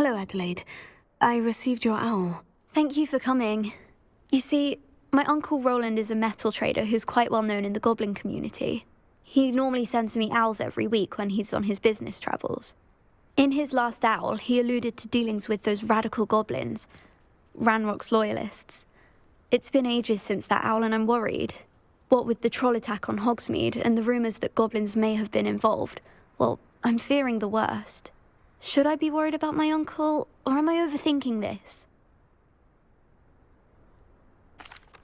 Hello, Adelaide. I received your owl. Thank you for coming. You see, my Uncle Roland is a metal trader who's quite well known in the goblin community. He normally sends me owls every week when he's on his business travels. In his last owl, he alluded to dealings with those radical goblins, Ranrock's loyalists. It's been ages since that owl and I'm worried. What with the troll attack on Hogsmeade and the rumours that goblins may have been involved, well, I'm fearing the worst. Should I be worried about my uncle, or am I overthinking this?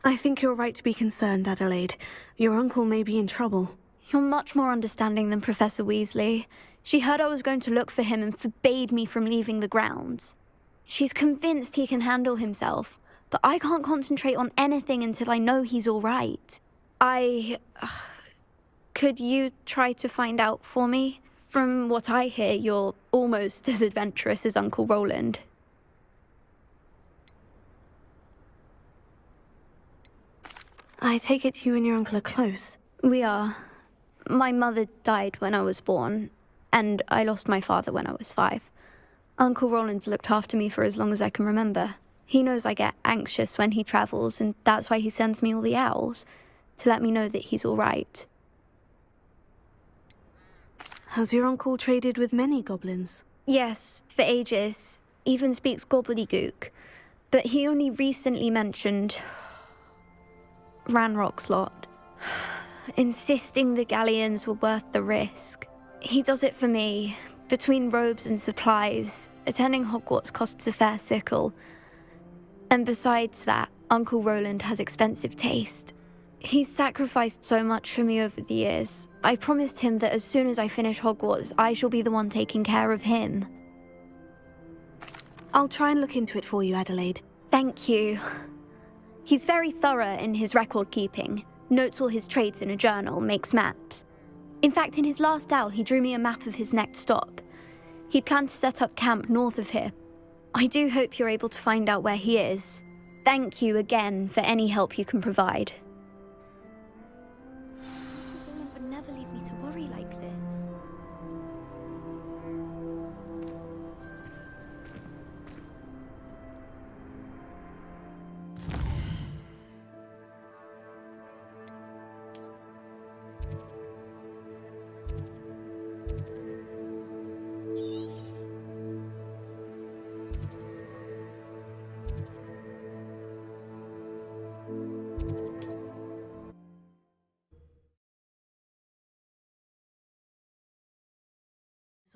I think you're right to be concerned, Adelaide. Your uncle may be in trouble. You're much more understanding than Professor Weasley. She heard I was going to look for him and forbade me from leaving the grounds. She's convinced he can handle himself, but I can't concentrate on anything until I know he's all right. Could you try to find out for me? From what I hear, you're almost as adventurous as Uncle Roland. I take it you and your uncle are close. We are. My mother died when I was born, and I lost my father when I was 5. Uncle Roland's looked after me for as long as I can remember. He knows I get anxious when he travels, and that's why he sends me all the owls, to let me know that he's all right. Has your uncle traded with many goblins? Yes, for ages. Even speaks gobbledygook. But he only recently mentioned Ranrock's lot, insisting the galleons were worth the risk. He does it for me. Between robes and supplies, attending Hogwarts costs a fair sickle. And besides that, Uncle Roland has expensive taste. He's sacrificed so much for me over the years. I promised him that as soon as I finish Hogwarts, I shall be the one taking care of him. I'll try and look into it for you, Adelaide. Thank you. He's very thorough in his record keeping, notes all his trades in a journal, makes maps. In fact, in his last owl, he drew me a map of his next stop. He'd planned to set up camp north of here. I do hope you're able to find out where he is. Thank you again for any help you can provide. Roland would never leave me to worry like this.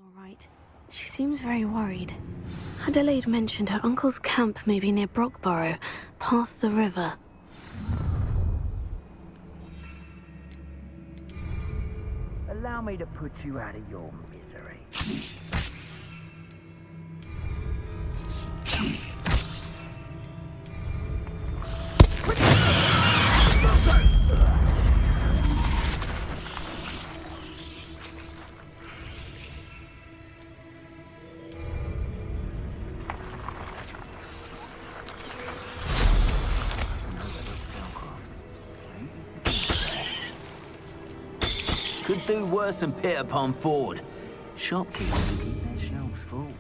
All right. She seems very worried. Adelaide mentioned her uncle's camp may be near Brockborough, past the river. Allow me to put you out of your misery. Could do worse than Peter Pan Ford. Shopkeepers keep their shelves full.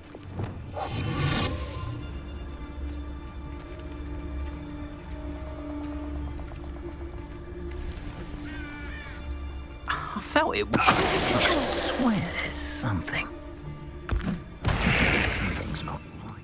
I felt it. I swear there's something. Something's not right.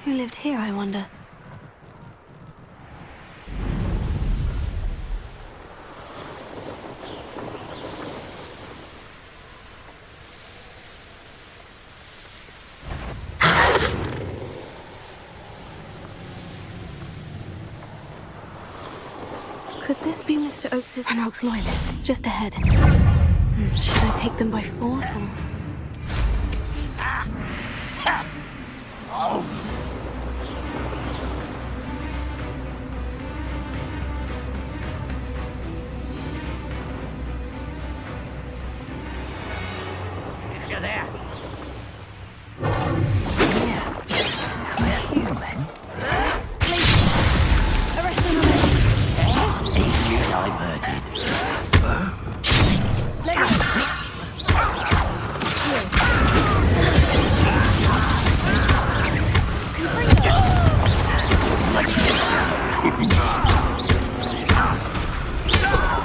Who lived here, I wonder? Could this be Mr. Oakes's and Ranrock's loyalists just ahead? Should I take them by force or... you there. They're human. Arrest them! Easily diverted.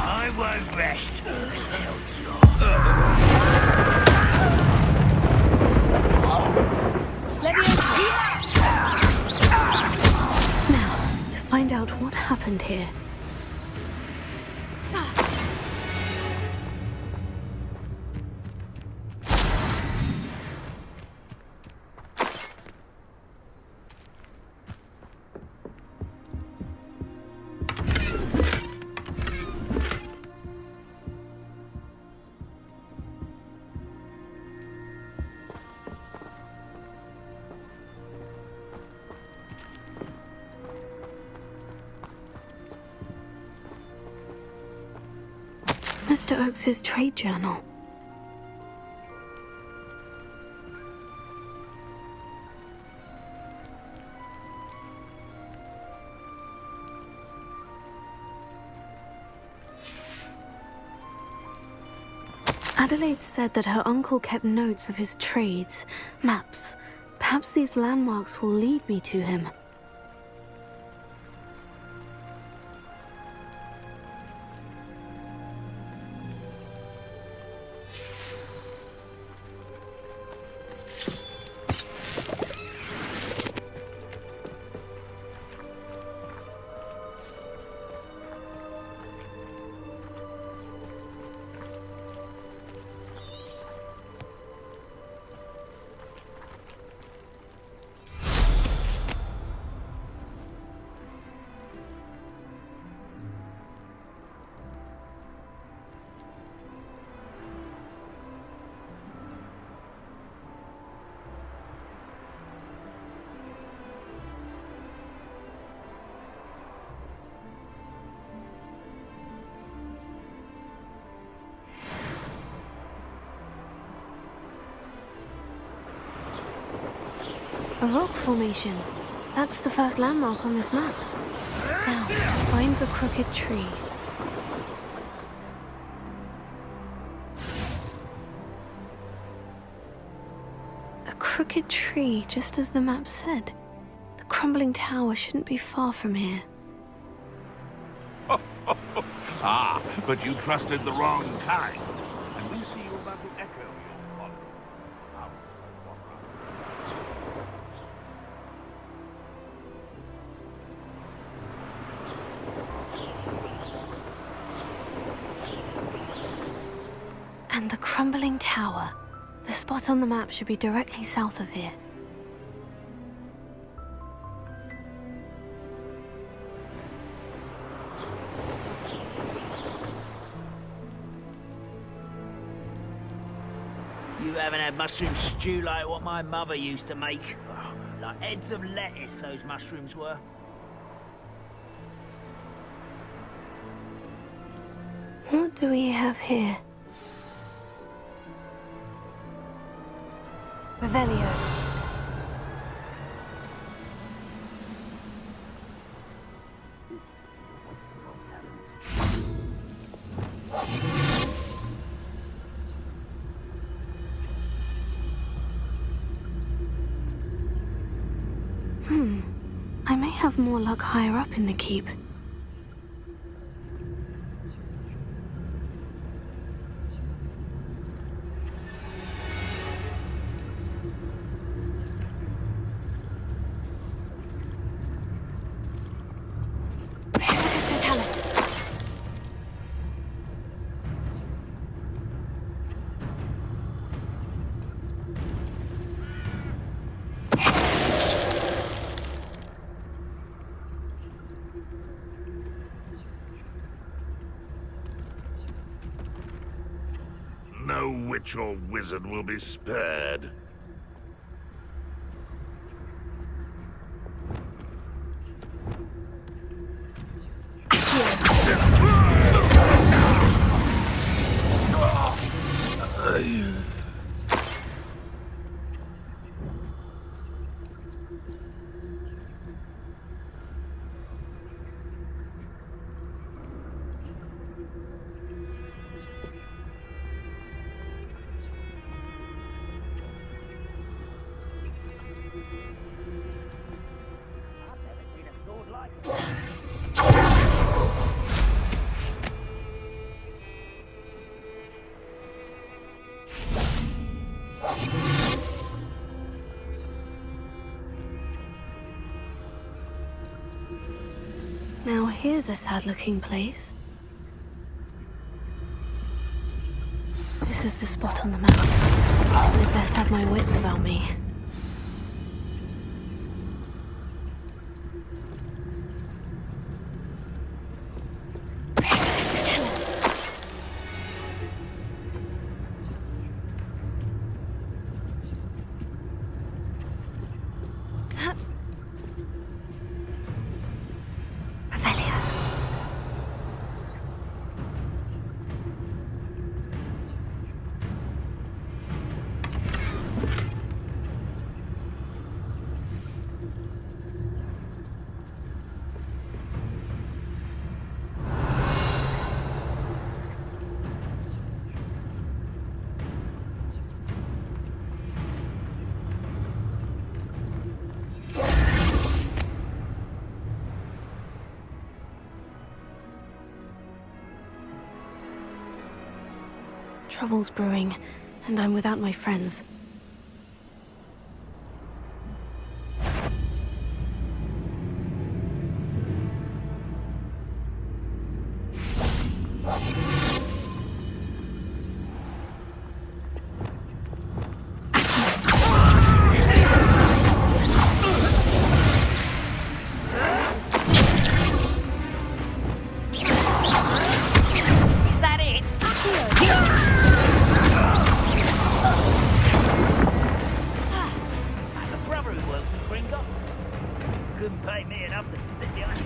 I won't rest until Now, to find out what happened here. Mr. Oakes's trade journal. Adelaide said that her uncle kept notes of his trades, maps. Perhaps these landmarks will lead me to him. A rock formation. That's the first landmark on this map. Now, to find the crooked tree. A crooked tree, just as the map said. The crumbling tower shouldn't be far from here. Ah, but you trusted the wrong kind. And we see you about to echo your folly. Now, And the crumbling tower. The spot on the map should be directly south of here. You haven't had mushroom stew like what my mother used to make. Oh, like heads of lettuce, those mushrooms were. What do we have here? Revelio. I may have more luck higher up in the keep. no witch or wizard will be spared. Here's a sad-looking place. This is the spot on the map. I'd best have my wits about me. Trouble's brewing, and I'm without my friends. Is that it? I have a brother who works for Gringotts. Couldn't pay me enough to sit behind.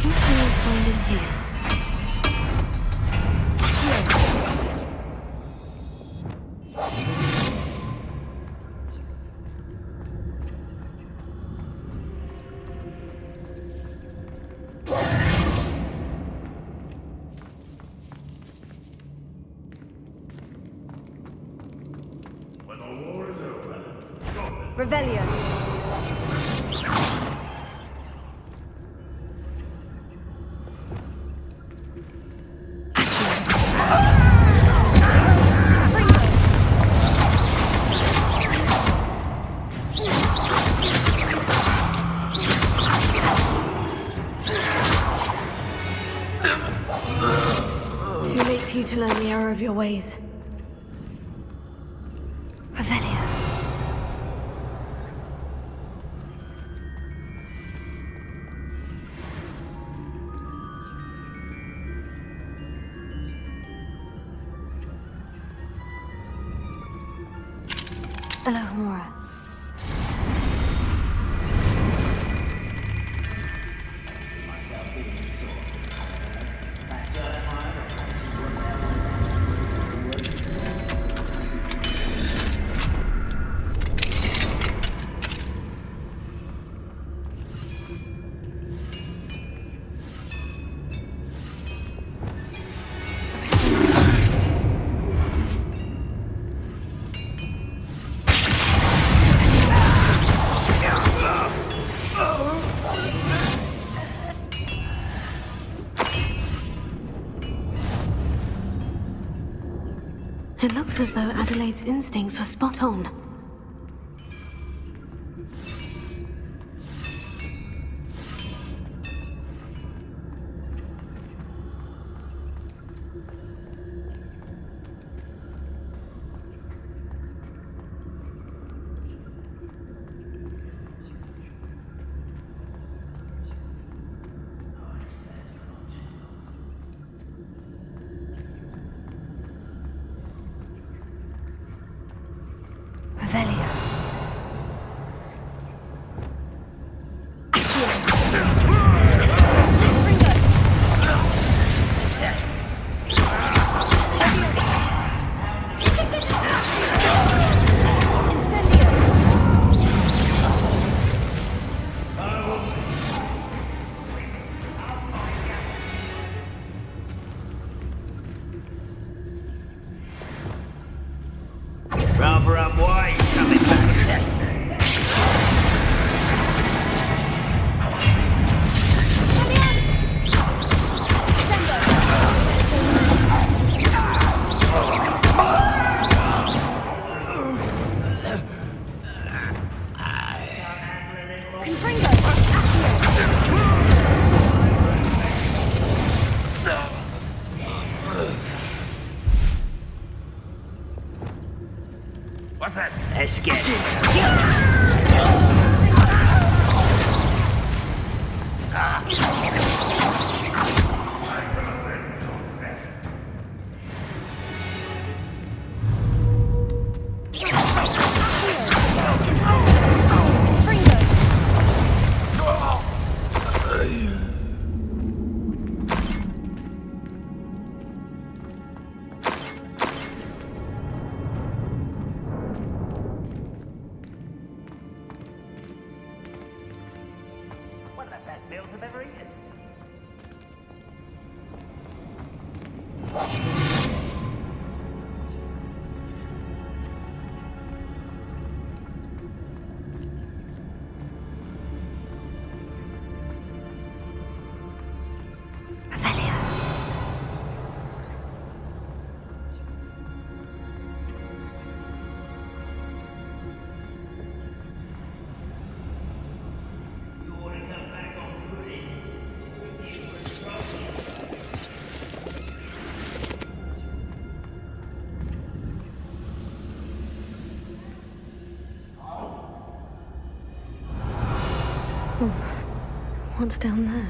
What can I find in here? Revelio. Too late for you to learn the error of your ways. Revelio. Alohomora. It looks as though Adelaide's instincts were spot on. from why he's coming back. What's that? Let's get it. One of the best meals I've ever eaten. Revelio. What's down there?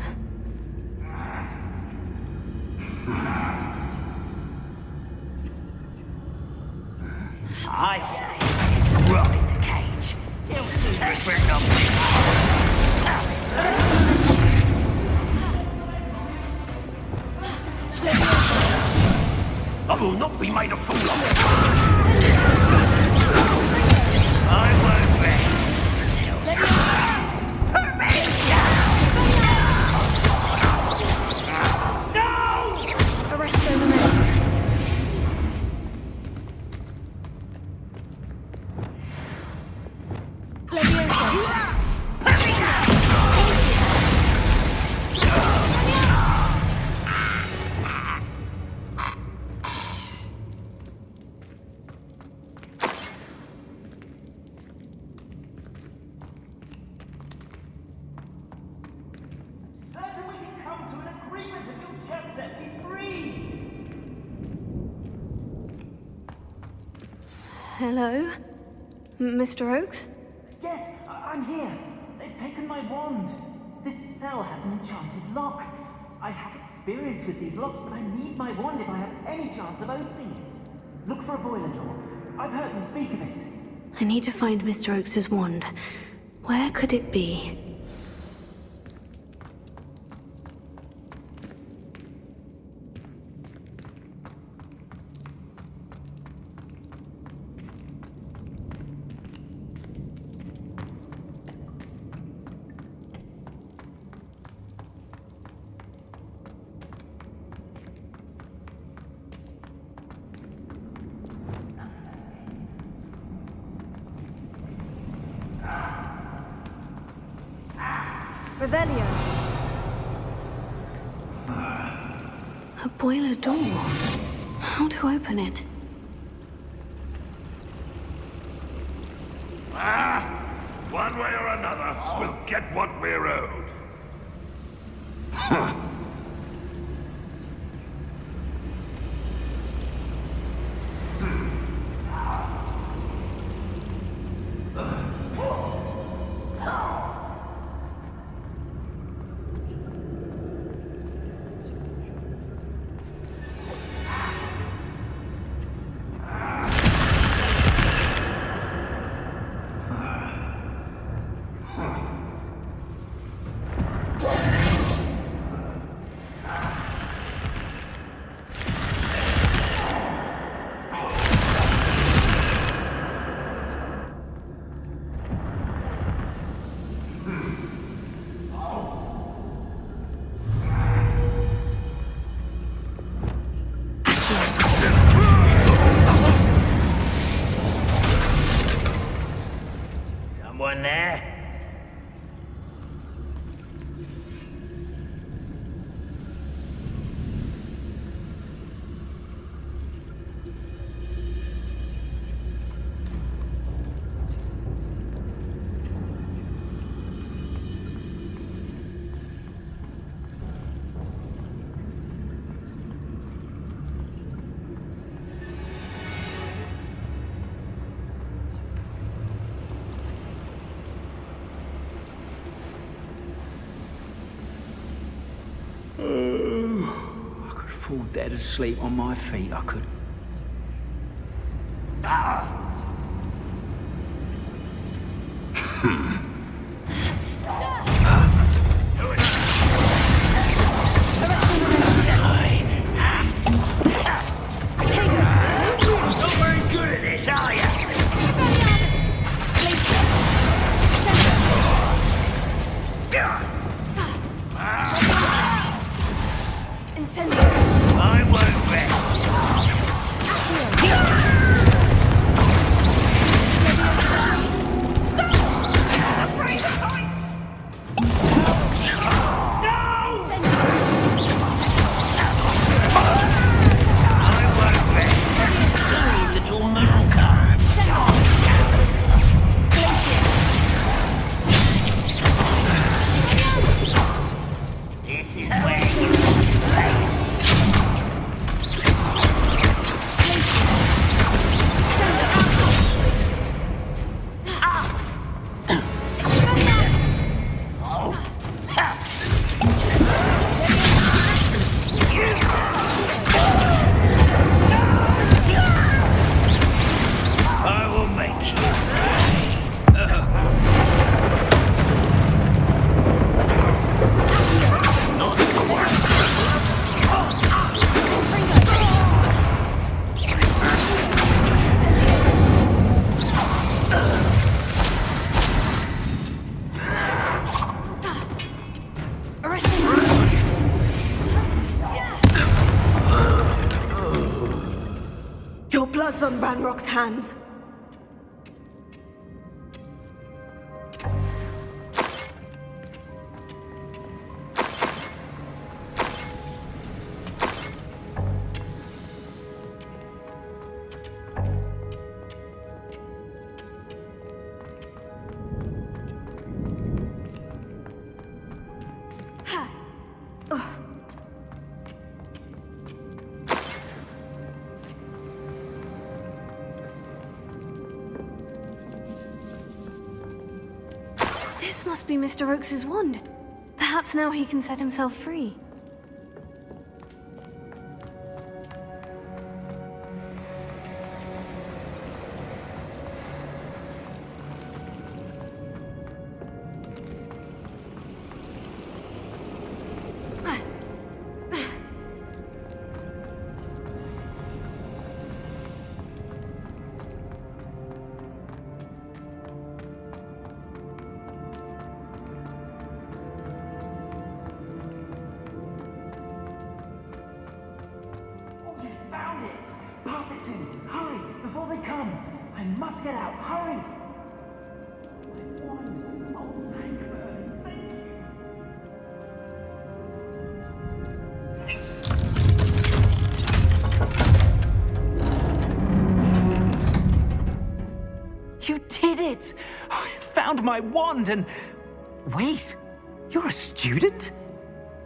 I say, rot in the cage. He'll soon bring up. I will not be made a fool of. I won't rest until... Arresto Memento. Certain we can come to an agreement if you'll just set me free. Hello? Mr. Oakes? Yes, I'm here. They've taken my wand. This cell has an enchanted lock. I have experience with these locks, but I need my wand if I have any chance of opening it. Look for a boiler door. I've heard them speak of it. I need to find Mr. Oakes's wand. Where could it be? Revelio. A boiler door. How to open it? One way or another, we'll get what we're owed. dead asleep on my feet, I could. Not very good at this, are you? Incendio. I won't rest. Little mountain. This is where you I will make you. Your blood's on Ranrock's hands. This must be Mr. Oakes's wand. Perhaps now he can set himself free. Found it! Pass it to me! Hurry! Before they come! I must get out! Hurry! My wand! Oh, thank Merlin! Thank you! You did it! I found my wand and... Wait! You're a student?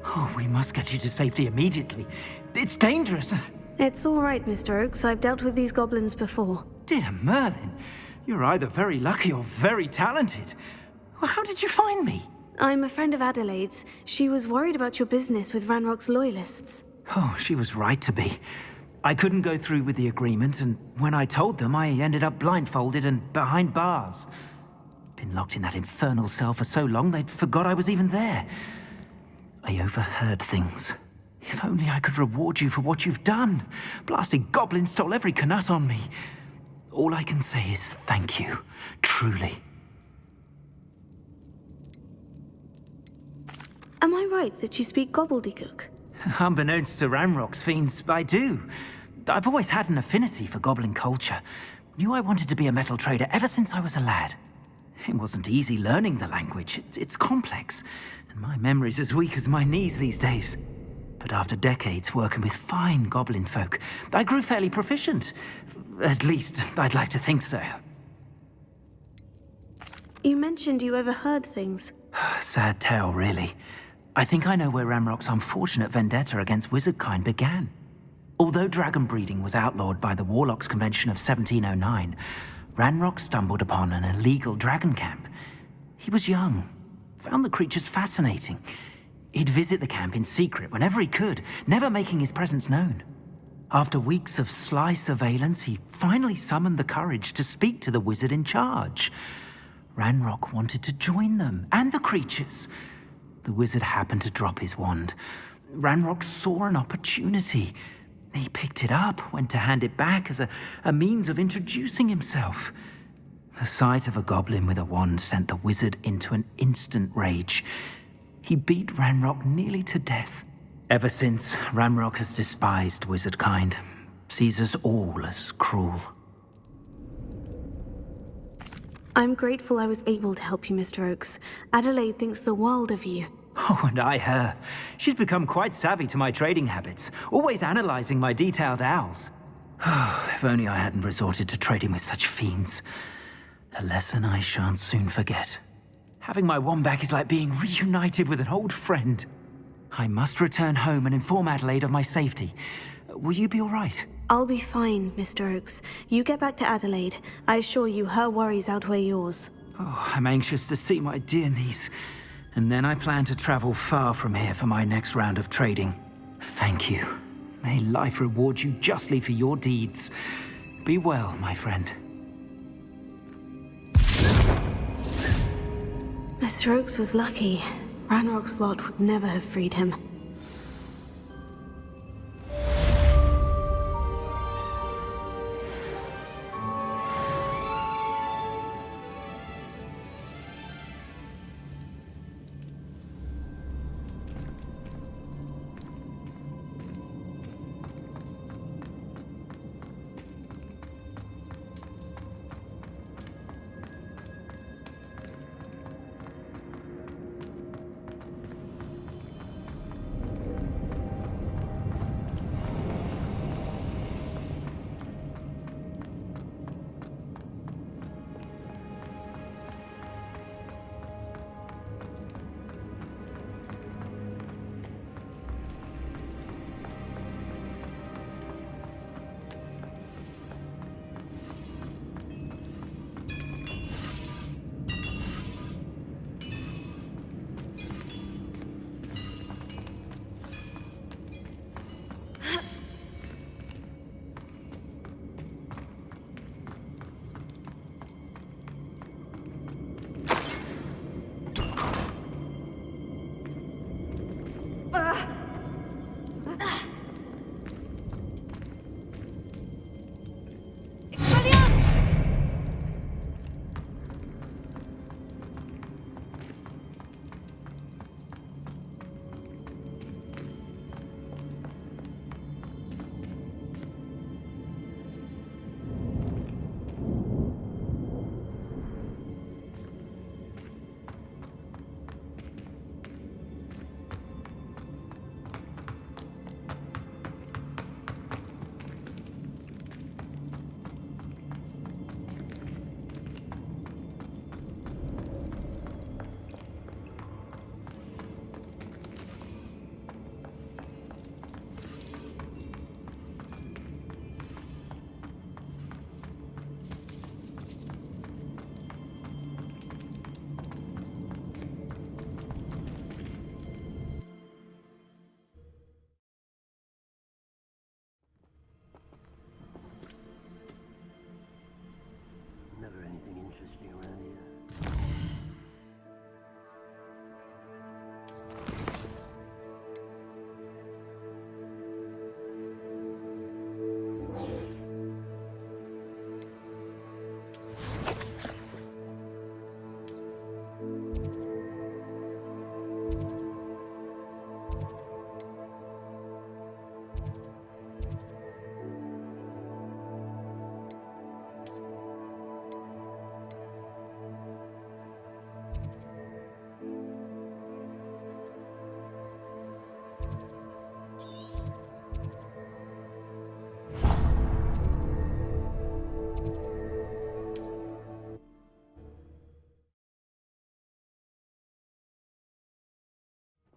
Oh, we must get you to safety immediately. It's dangerous. It's all right, Mr. Oakes. I've dealt with these goblins before. Dear Merlin, you're either very lucky or very talented. Well, how did you find me? I'm a friend of Adelaide's. She was worried about your business with Ranrock's loyalists. Oh, she was right to be. I couldn't go through with the agreement, and when I told them, I ended up blindfolded and behind bars. Been locked in that infernal cell for so long, they'd forgot I was even there. I overheard things. If only I could reward you for what you've done. Blasted goblin stole every Knut on me. All I can say is thank you, truly. Am I right that you speak gobbledygook? Unbeknownst to Ranrock's fiends, I do. I've always had an affinity for goblin culture. Knew I wanted to be a metal trader ever since I was a lad. It wasn't easy learning the language. It's complex, and my memory's as weak as my knees these days. But after decades working with fine goblin folk, I grew fairly proficient. At least, I'd like to think so. You mentioned you overheard things. Sad tale, really. I think I know where Ranrock's unfortunate vendetta against wizardkind began. Although dragon breeding was outlawed by the Warlocks Convention of 1709, Ranrock stumbled upon an illegal dragon camp. He was young, found the creatures fascinating. He'd visit the camp in secret whenever he could, never making his presence known. After weeks of sly surveillance, he finally summoned the courage to speak to the wizard in charge. Ranrock wanted to join them, and the creatures. The wizard happened to drop his wand. Ranrock saw an opportunity. He picked it up, went to hand it back as a means of introducing himself. The sight of a goblin with a wand sent the wizard into an instant rage. He beat Ranrock nearly to death. Ever since, Ranrock has despised wizard kind, sees us all as cruel. I'm grateful I was able to help you, Mr. Oakes. Adelaide thinks the world of you. Oh, and I her. She's become quite savvy to my trading habits, always analyzing my detailed owls. If only I hadn't resorted to trading with such fiends. A lesson I shan't soon forget. Having my wand back is like being reunited with an old friend. I must return home and inform Adelaide of my safety. Will you be all right? I'll be fine, Mr. Oakes. You get back to Adelaide. I assure you her worries outweigh yours. Oh, I'm anxious to see my dear niece. And then I plan to travel far from here for my next round of trading. Thank you. May life reward you justly for your deeds. Be well, my friend. Mr. Oakes was lucky. Ranrock's lot would never have freed him.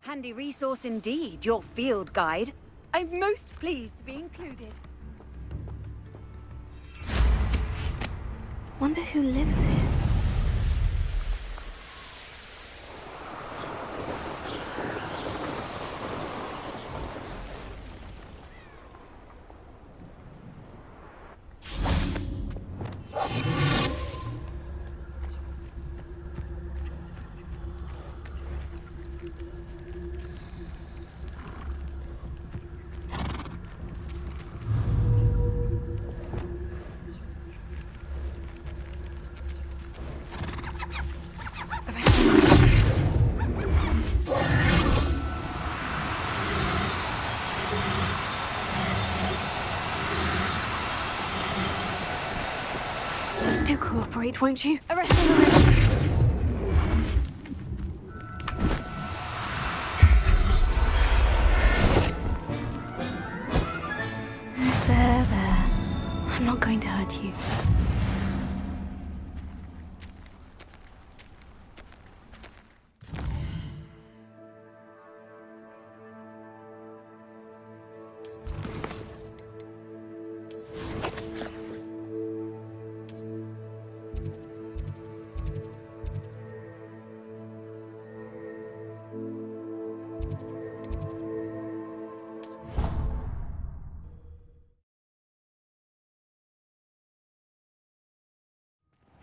Handy resource indeed, your field guide. I'm most pleased to be included. Wonder who lives here. Do cooperate, won't you? Arrest on the river. There. I'm not going to hurt you.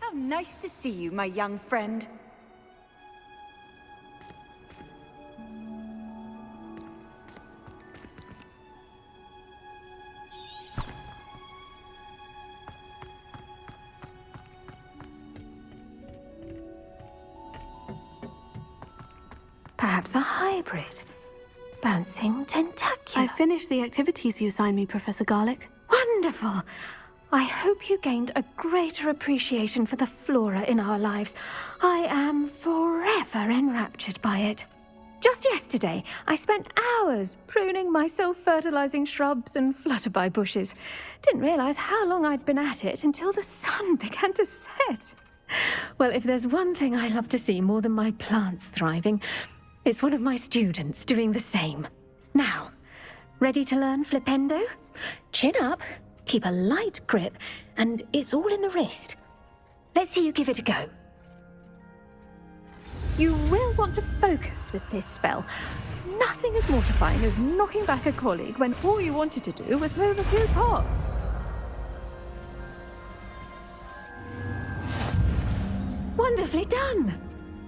How nice to see you, my young friend. Perhaps a hybrid. Bouncing tentacular. I finished the activities you assigned me, Professor Garlick. Wonderful! I hope you gained a greater appreciation for the flora in our lives. I am forever enraptured by it. Just yesterday, I spent hours pruning my self-fertilizing shrubs and flutterby bushes. Didn't realize how long I'd been at it until the sun began to set. Well, if there's one thing I love to see more than my plants thriving, it's one of my students doing the same. Now, ready to learn Flipendo? Chin up, keep a light grip, and it's all in the wrist. Let's see you give it a go. You will want to focus with this spell. Nothing as mortifying as knocking back a colleague when all you wanted to do was move a few parts. Wonderfully done!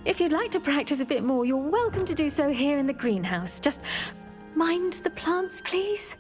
If you'd like to practice a bit more, you're welcome to do so here in the greenhouse. Just mind the plants, please.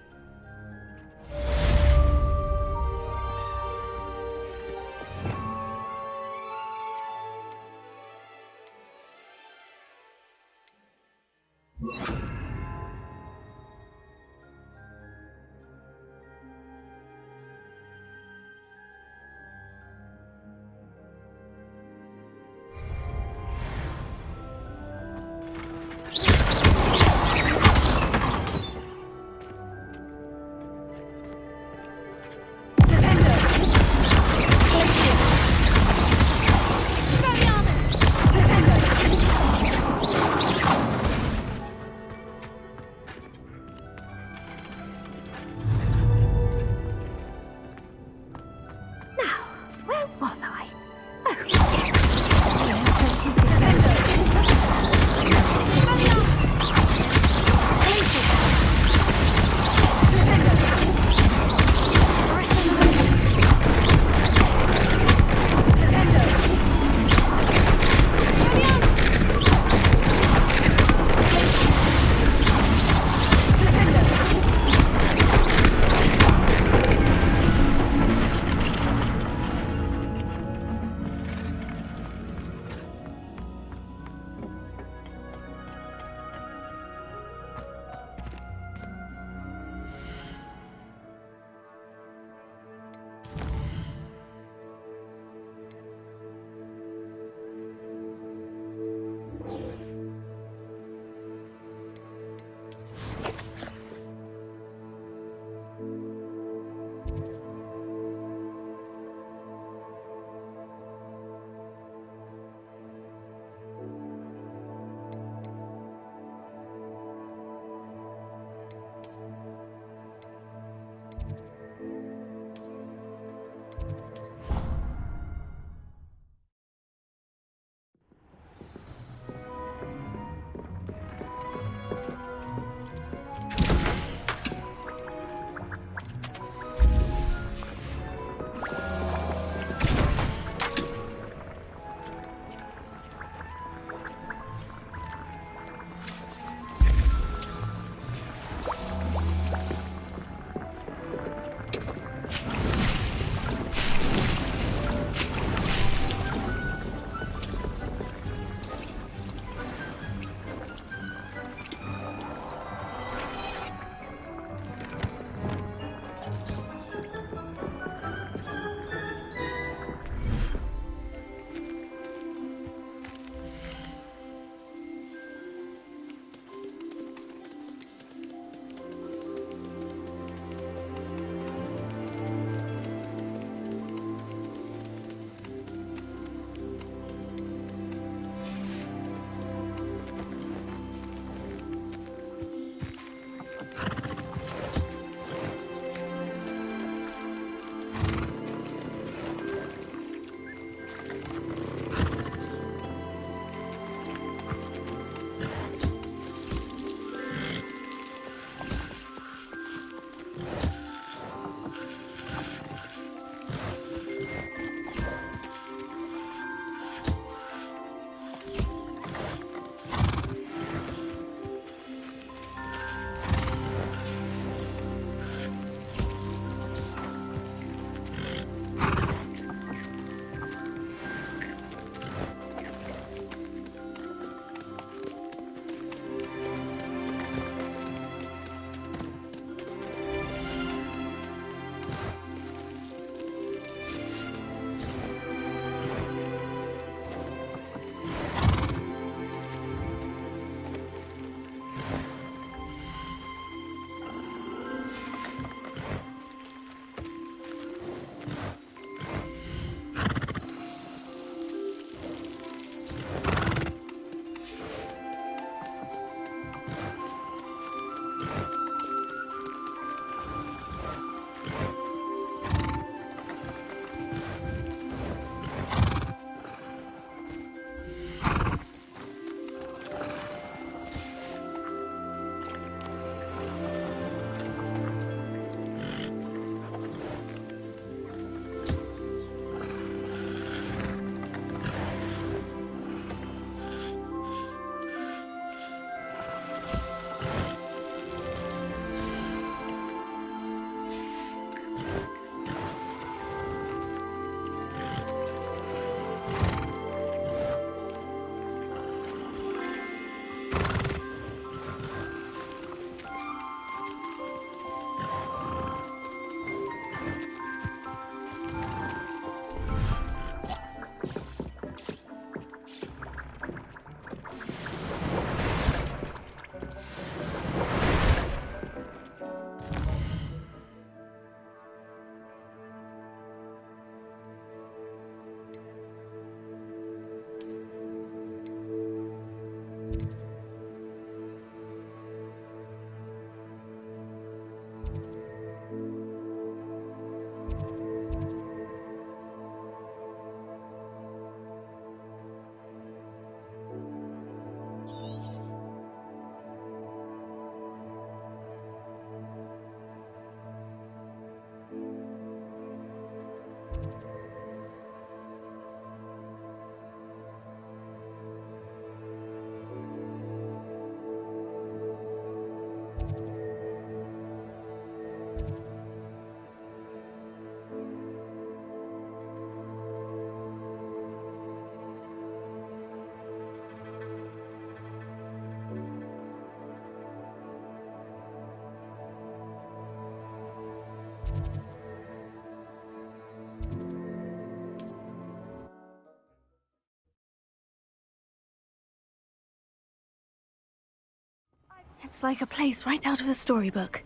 It's like a place right out of a storybook.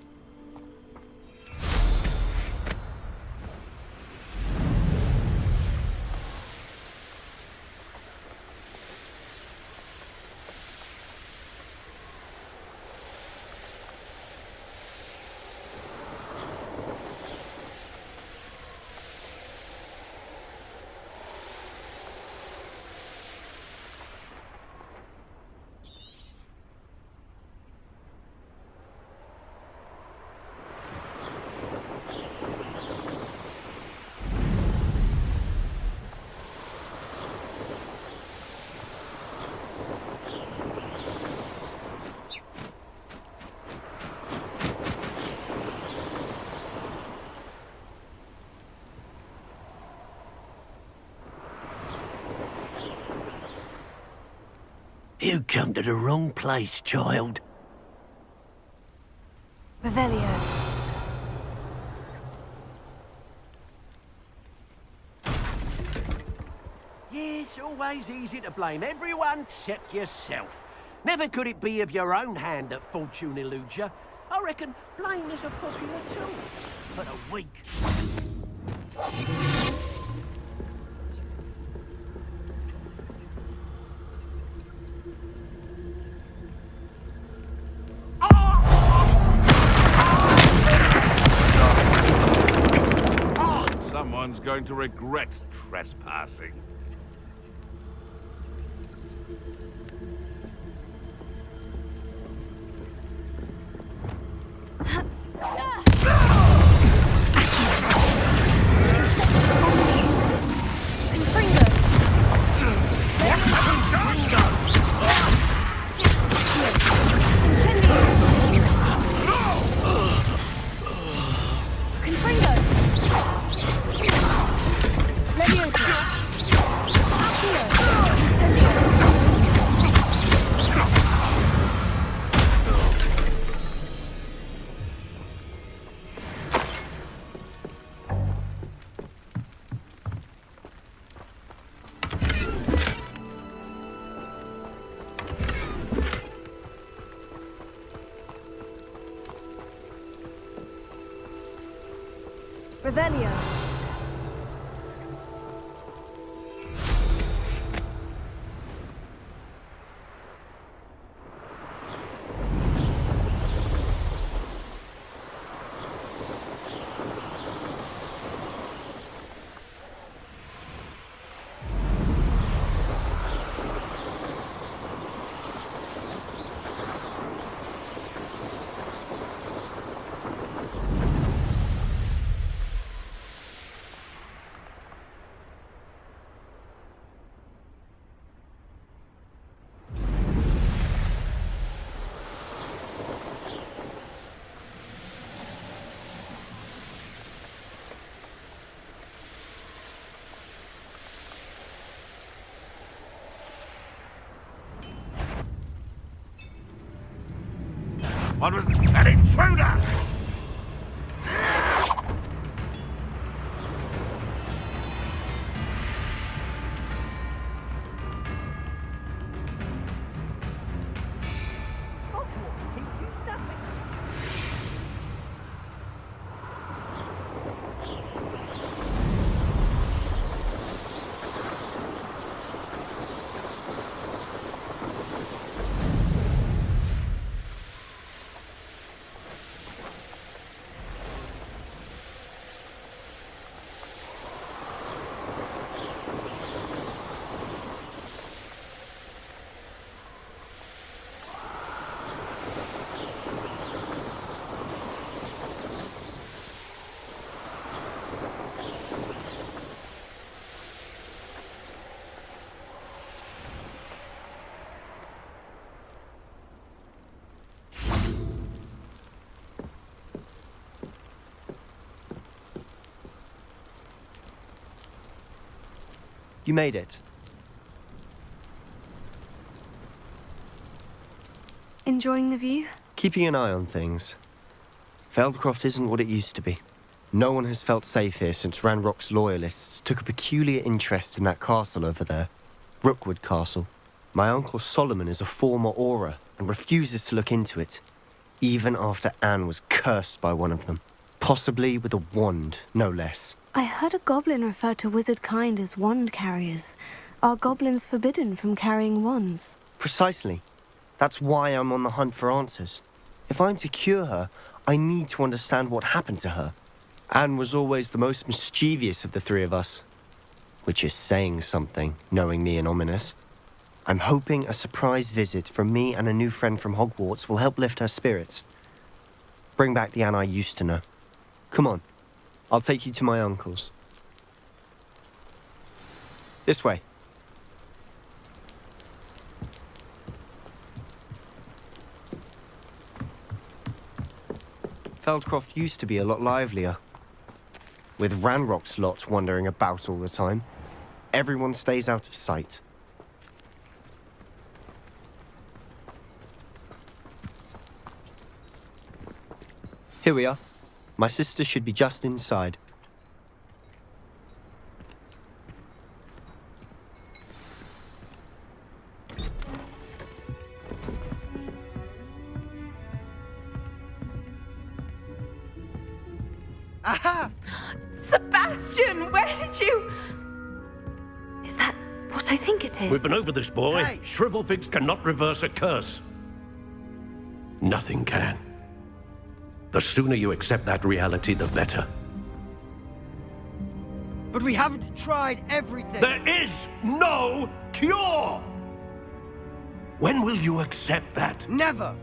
You come to the wrong place, child. Revelio. Yeah, it's always easy to blame everyone except yourself. Never could it be of your own hand that fortune eludes you. I reckon blame is a popular tool, but a weak. Someone's going to regret trespassing. Revelio. What was an intruder? You made it. Enjoying the view? Keeping an eye on things. Feldcroft isn't what it used to be. No one has felt safe here since Ranrock's loyalists took a peculiar interest in that castle over there. Rookwood Castle. My uncle Solomon is a former Auror and refuses to look into it. even after Anne was cursed by one of them. Possibly with a wand, no less. I heard a goblin refer to wizard kind as wand carriers. Are goblins forbidden from carrying wands? Precisely. That's why I'm on the hunt for answers. If I'm to cure her, I need to understand what happened to her. Anne was always the most mischievous of the three of us. Which is saying something, knowing me and Ominis. I'm hoping a surprise visit from me and a new friend from Hogwarts will help lift her spirits. Bring back the Anne I used to know. Come on, I'll take you to my uncle's. This way. Feldcroft used to be a lot livelier. With Ranrock's lot wandering about all the time. Everyone stays out of sight. Here we are. My sister should be just inside. Aha! Sebastian, where did you... Is that what I think it is? We've been over this, boy. Hey. Shrivelfigs cannot reverse a curse. Nothing can. The sooner you accept that reality, the better. But we haven't tried everything. There is no cure! When will you accept that? Never.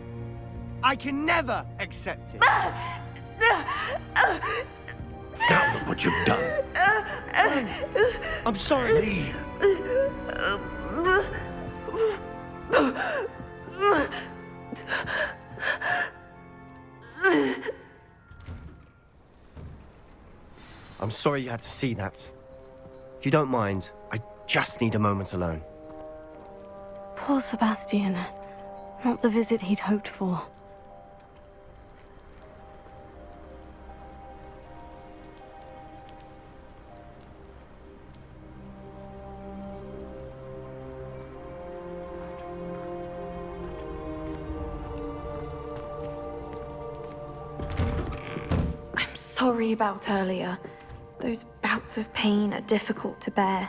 I can never accept it. Now look what you've done. I'm sorry. Leave. I'm sorry you had to see that. If you don't mind, I just need a moment alone. Poor Sebastian. Not the visit he'd hoped for. I'm sorry about earlier. Those bouts of pain are difficult to bear.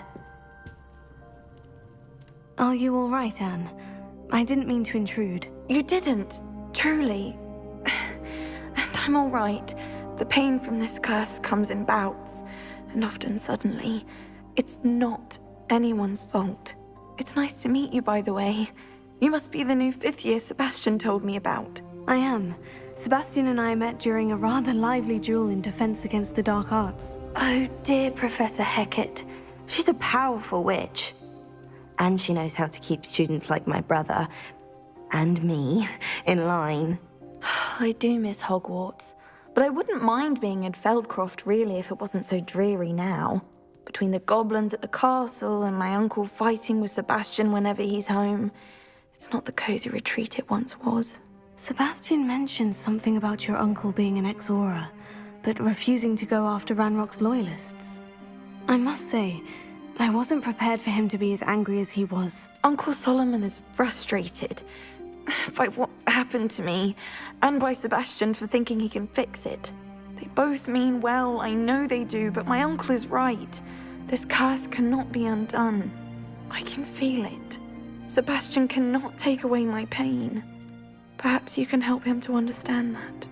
Are you all right, Anne? I didn't mean to intrude. You didn't, truly. And I'm all right. The pain from this curse comes in bouts, and often suddenly. It's not anyone's fault. It's nice to meet you, by the way. You must be the new 5th year Sebastian told me about. I am. Sebastian and I met during a rather lively duel in Defense Against the Dark Arts. Oh, dear Professor Hecat. She's a powerful witch. And she knows how to keep students like my brother, and me, in line. I do miss Hogwarts, but I wouldn't mind being in Feldcroft, really, if it wasn't so dreary now. Between the goblins at the castle and my uncle fighting with Sebastian whenever he's home, it's not the cozy retreat it once was. Sebastian mentioned something about your uncle being an ex-Auror, but refusing to go after Ranrock's loyalists. I must say, I wasn't prepared for him to be as angry as he was. Uncle Solomon is frustrated by what happened to me, and by Sebastian for thinking he can fix it. They both mean well, I know they do, but my uncle is right. This curse cannot be undone. I can feel it. Sebastian cannot take away my pain. Perhaps you can help him to understand that.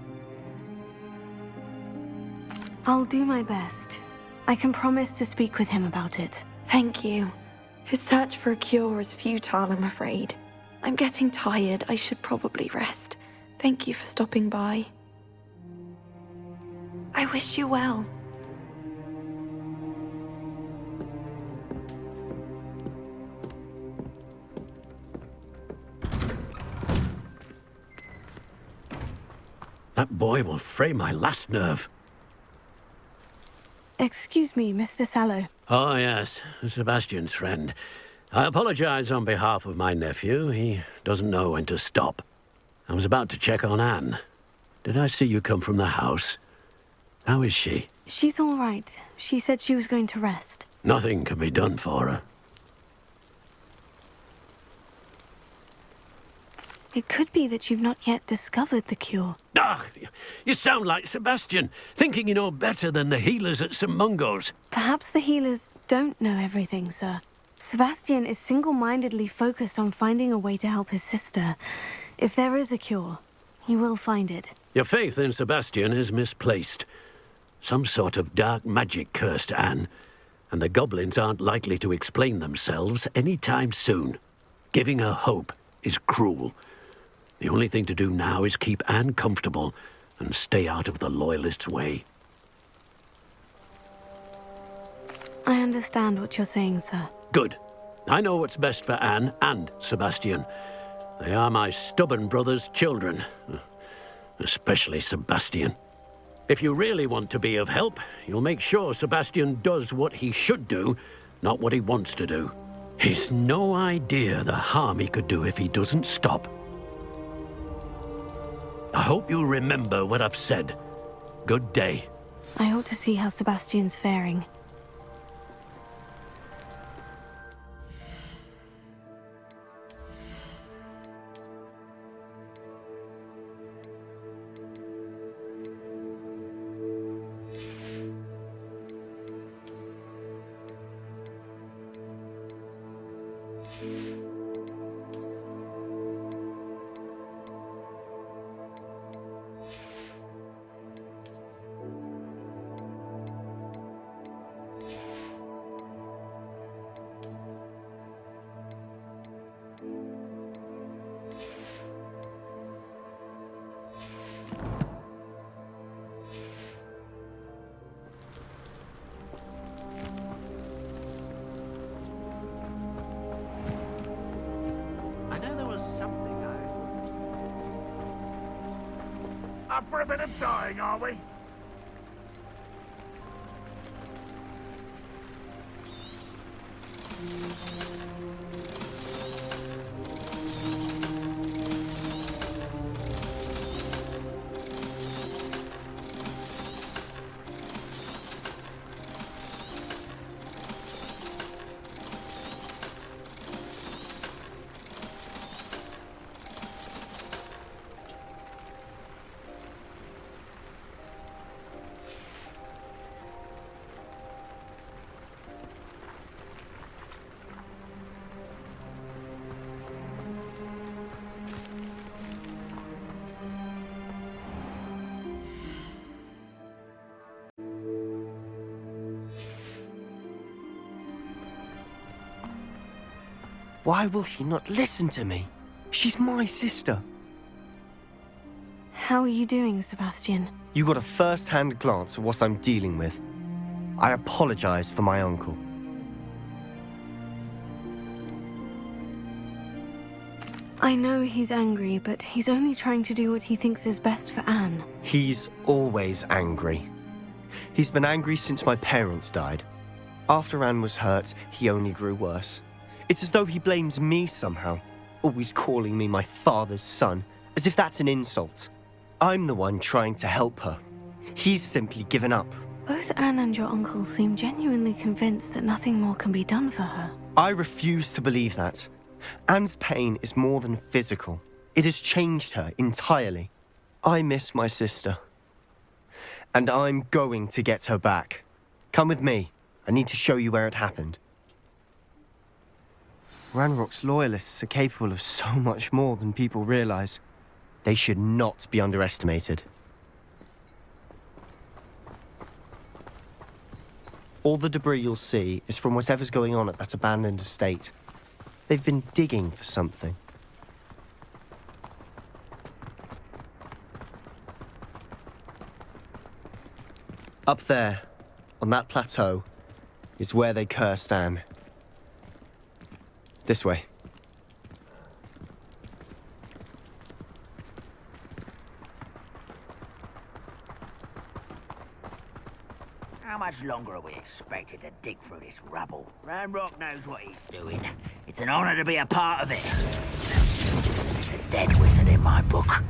I'll do my best. I can promise to speak with him about it. Thank you. His search for a cure is futile, I'm afraid. I'm getting tired. I should probably rest. Thank you for stopping by. I wish you well. That boy will fray my last nerve. Excuse me, Mr. Sallow. Oh, yes, Sebastian's friend. I apologize on behalf of my nephew. He doesn't know when to stop. I was about to check on Anne. Did I see you come from the house? How is she? She's all right. She said she was going to rest. Nothing can be done for her. It could be that you've not yet discovered the cure. Ah, you sound like Sebastian, thinking you know better than the healers at St. Mungo's. Perhaps the healers don't know everything, sir. Sebastian is single-mindedly focused on finding a way to help his sister. If there is a cure, he will find it. Your faith in Sebastian is misplaced. Some sort of dark magic cursed Anne, and the goblins aren't likely to explain themselves any time soon. Giving her hope is cruel. The only thing to do now is keep Anne comfortable and stay out of the Loyalists' way. I understand what you're saying, sir. Good. I know what's best for Anne and Sebastian. They are my stubborn brother's children. Especially Sebastian. If you really want to be of help, you'll make sure Sebastian does what he should do, not what he wants to do. He's no idea the harm he could do if he doesn't stop. I hope you'll remember what I've said. Good day. I ought to see how Sebastian's faring. Up for a bit of dying, are we? Why will he not listen to me? She's my sister. How are you doing, Sebastian? You got a first-hand glance at what I'm dealing with. I apologize for my uncle. I know he's angry, but he's only trying to do what he thinks is best for Anne. He's always angry. He's been angry since my parents died. After Anne was hurt, he only grew worse. It's as though he blames me somehow, always calling me my father's son, as if that's an insult. I'm the one trying to help her. He's simply given up. Both Anne and your uncle seem genuinely convinced that nothing more can be done for her. I refuse to believe that. Anne's pain is more than physical. It has changed her entirely. I miss my sister. And I'm going to get her back. Come with me. I need to show you where it happened. Ranrock's Loyalists are capable of so much more than people realize. They should not be underestimated. All the debris you'll see is from whatever's going on at that abandoned estate. They've been digging for something. Up there, on that plateau, is where they cursed Anne. This way. How much longer are we expected to dig through this rubble? Ranrock knows what he's doing. It's an honor to be a part of it. There's a dead wizard in my book.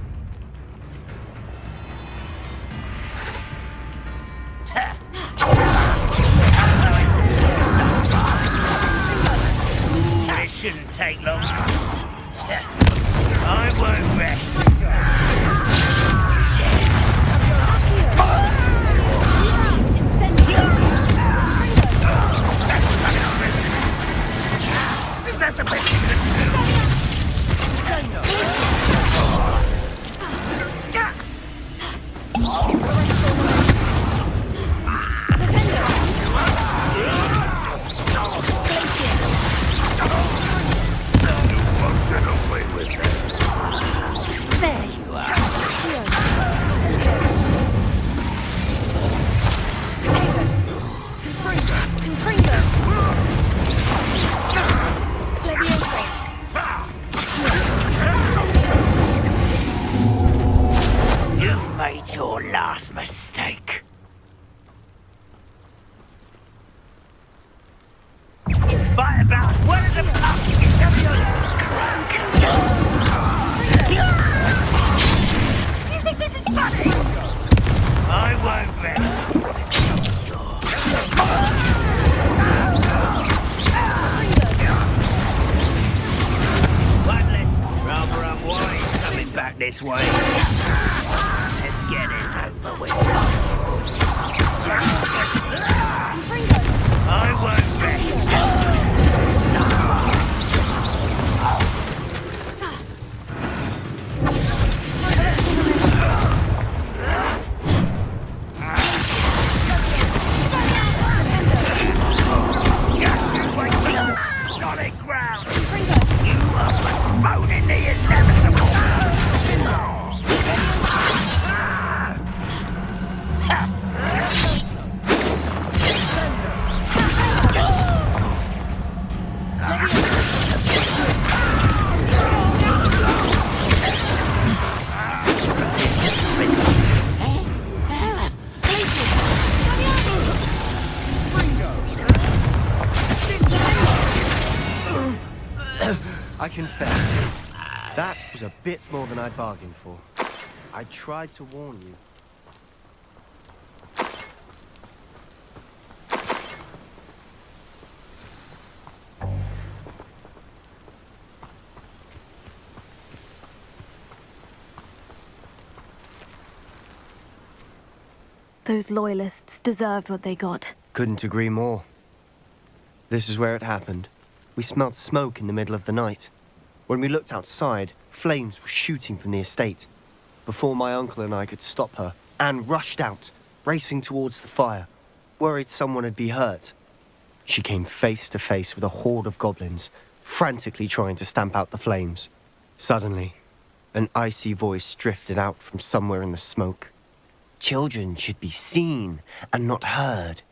This shouldn't take long. I won't I won't rest. Wondless, rather unwise coming back this way. Let's get this over with. I won't rest. Stop. Solid ground. You are postponing the inevitable. I confess, that was a bit more than I'd bargained for. I tried to warn you. Those loyalists deserved what they got. Couldn't agree more. This is where it happened. We smelled smoke in the middle of the night. When we looked outside, flames were shooting from the estate. Before my uncle and I could stop her, Anne rushed out, racing towards the fire, worried someone had been hurt. She came face to face with a horde of goblins, frantically trying to stamp out the flames. Suddenly, an icy voice drifted out from somewhere in the smoke. Children should be seen and not heard.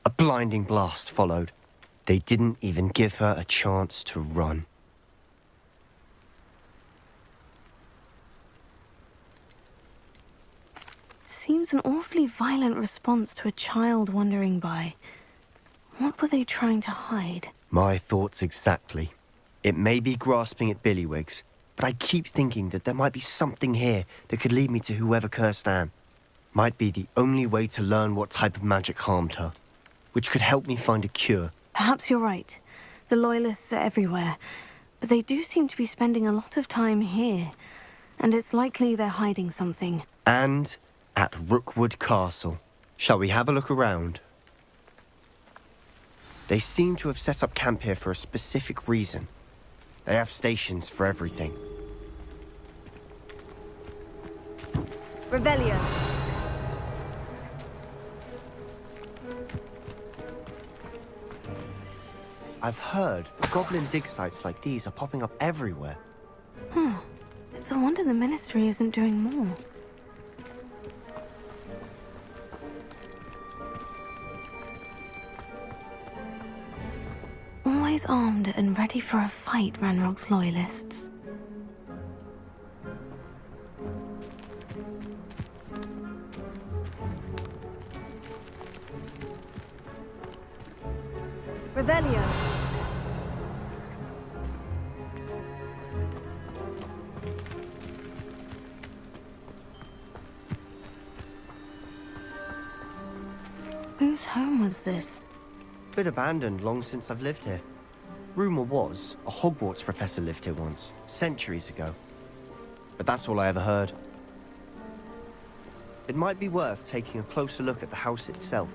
A blinding blast followed. They didn't even give her a chance to run. Seems an awfully violent response to a child wandering by. What were they trying to hide? My thoughts exactly. It may be grasping at Billywigs, but I keep thinking that there might be something here that could lead me to whoever cursed Anne. Might be the only way to learn what type of magic harmed her, which could help me find a cure. Perhaps you're right. The Loyalists are everywhere, but they do seem to be spending a lot of time here, and it's likely they're hiding something. And at Rookwood Castle. Shall we have a look around? They seem to have set up camp here for a specific reason. They have stations for everything. Revelio. I've heard that goblin dig sites like these are popping up everywhere. It's a wonder the Ministry isn't doing more. Always armed and ready for a fight, Ranrock's Loyalists. Revelio. Whose home was this? Been abandoned long since I've lived here. Rumour was, a Hogwarts professor lived here once, centuries ago. But that's all I ever heard. It might be worth taking a closer look at the house itself.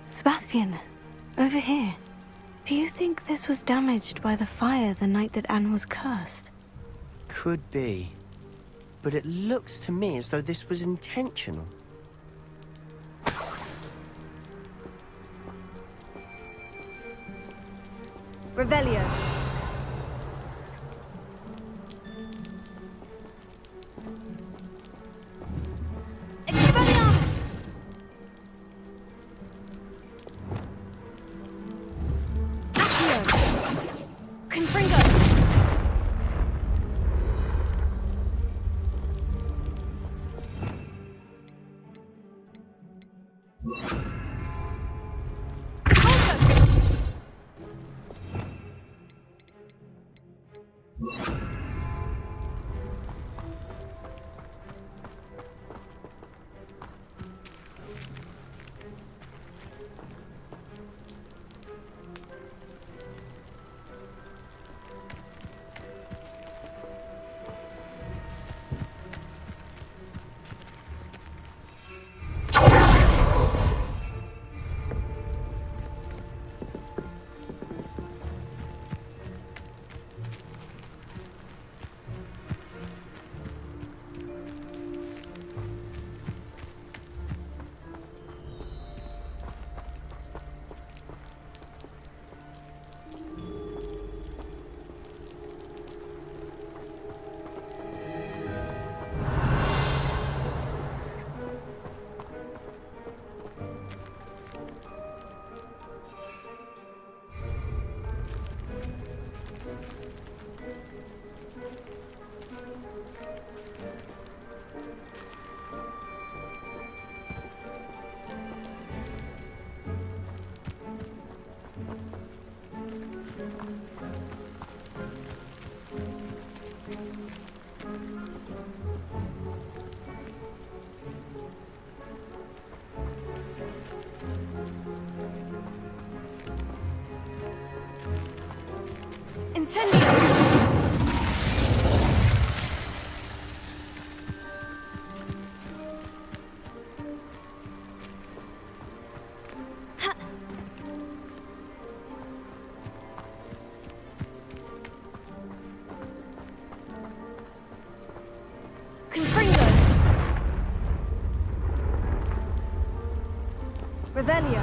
Sebastian, over here. Do you think this was damaged by the fire the night that Anne was cursed? Could be. But it looks to me as though this was intentional. Revelio. Incendio! Confringo! Revelio!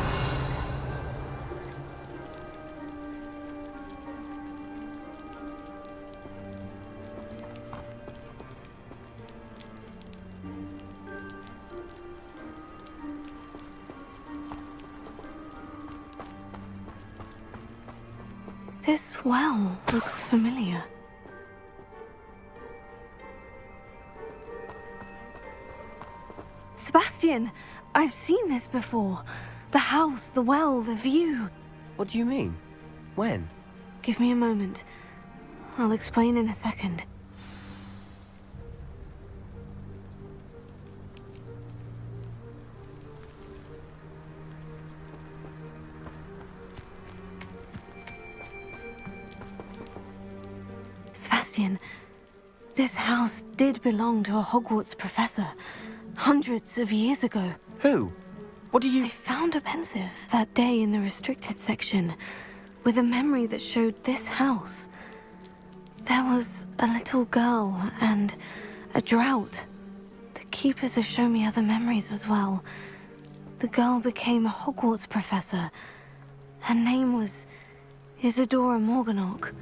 This well looks familiar. Sebastian, I've seen this before. The house, the well, the view. What do you mean? When? Give me a moment. I'll explain in a second. Sebastian, this house did belong to a Hogwarts professor, hundreds of years ago. Who? What do you... I found a pensive that day in the restricted section, with a memory that showed this house. There was a little girl and a drought. The keepers have shown me other memories as well. The girl became a Hogwarts professor. Her name was Isadora Morganach.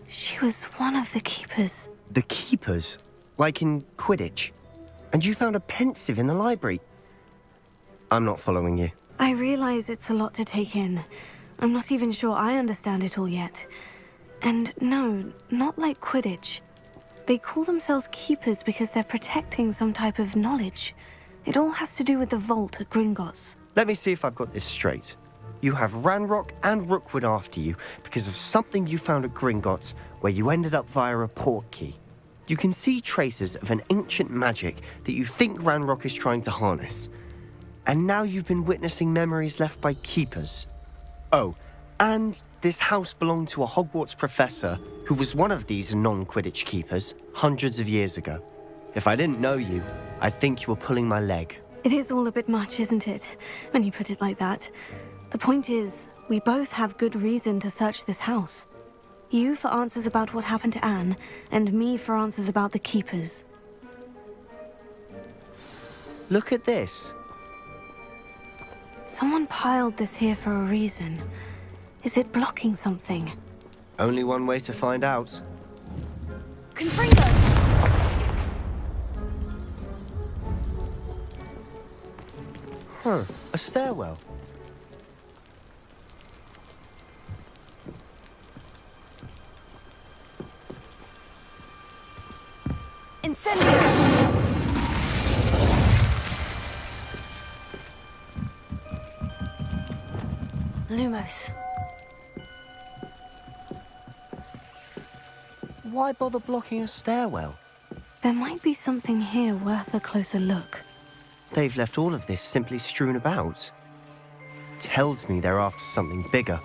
She was one of the keepers. The keepers? Like in Quidditch? And you found a pensive in the library? I'm not following you. I realize it's a lot to take in. I'm not even sure I understand it all yet. And no, not like Quidditch. They call themselves keepers because they're protecting some type of knowledge. It all has to do with the vault at Gringotts. Let me see if I've got this straight. You have Ranrock and Rookwood after you because of something you found at Gringotts where you ended up via a portkey. You can see traces of an ancient magic that you think Ranrock is trying to harness. And now you've been witnessing memories left by keepers. Oh, and this house belonged to a Hogwarts professor who was one of these non-Quidditch keepers hundreds of years ago. If I didn't know you, I'd think you were pulling my leg. It is all a bit much, isn't it, when you put it like that? The point is, we both have good reason to search this house. You for answers about what happened to Anne, and me for answers about the keepers. Look at this. Someone piled this here for a reason. Is it blocking something? Only one way to find out. Confringo! Huh, a stairwell. Incendio! Lumos. Why bother blocking a stairwell? There might be something here worth a closer look. They've left all of this simply strewn about. Tells me they're after something bigger.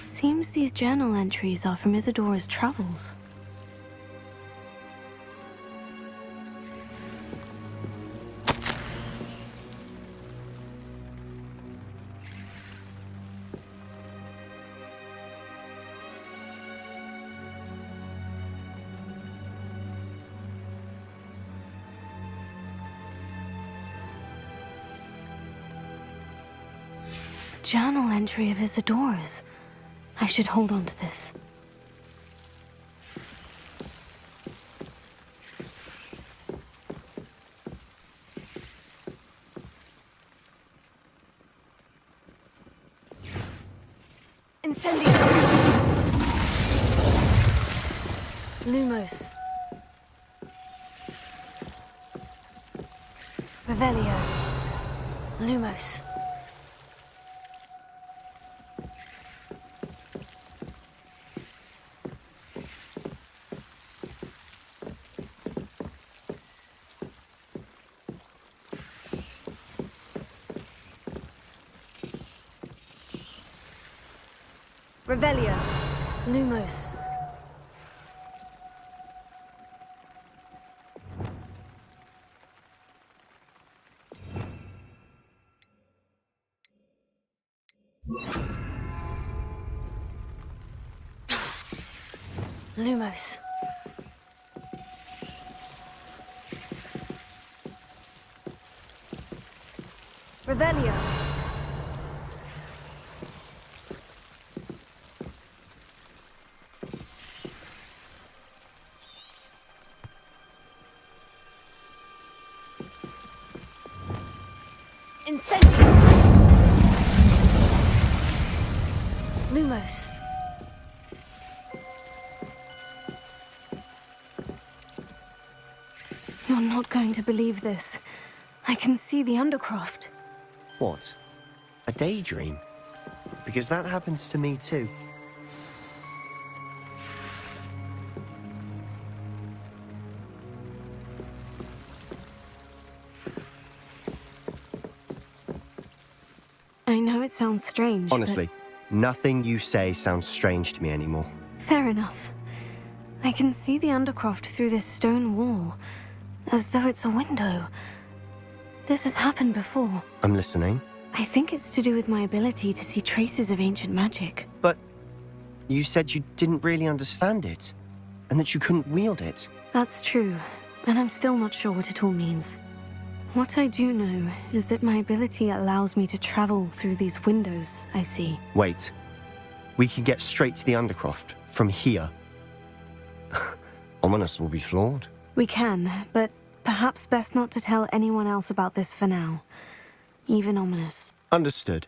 Seems these journal entries are from Isadora's travels. A journal entry of Isadora's. I should hold on to this. Incendio! Lumos. Revelio. Lumos. Revelio. Lumos. Lumos. Revelio. Incendio. Lumos. You're not going to believe this. I can see the Undercroft. What? A daydream? Because that happens to me too. I know it sounds strange, Honestly, nothing you say sounds strange to me anymore. but fair enough. I can see the Undercroft through this stone wall, as though it's a window. This has happened before. I'm listening. I think it's to do with my ability to see traces of ancient magic. But you said you didn't really understand it, and that you couldn't wield it. That's true, and I'm still not sure what it all means. What I do know is that my ability allows me to travel through these windows I see. Wait. We can get straight to the Undercroft from here. Ominous will be floored. We can, but perhaps best not to tell anyone else about this for now. Even Ominous. Understood.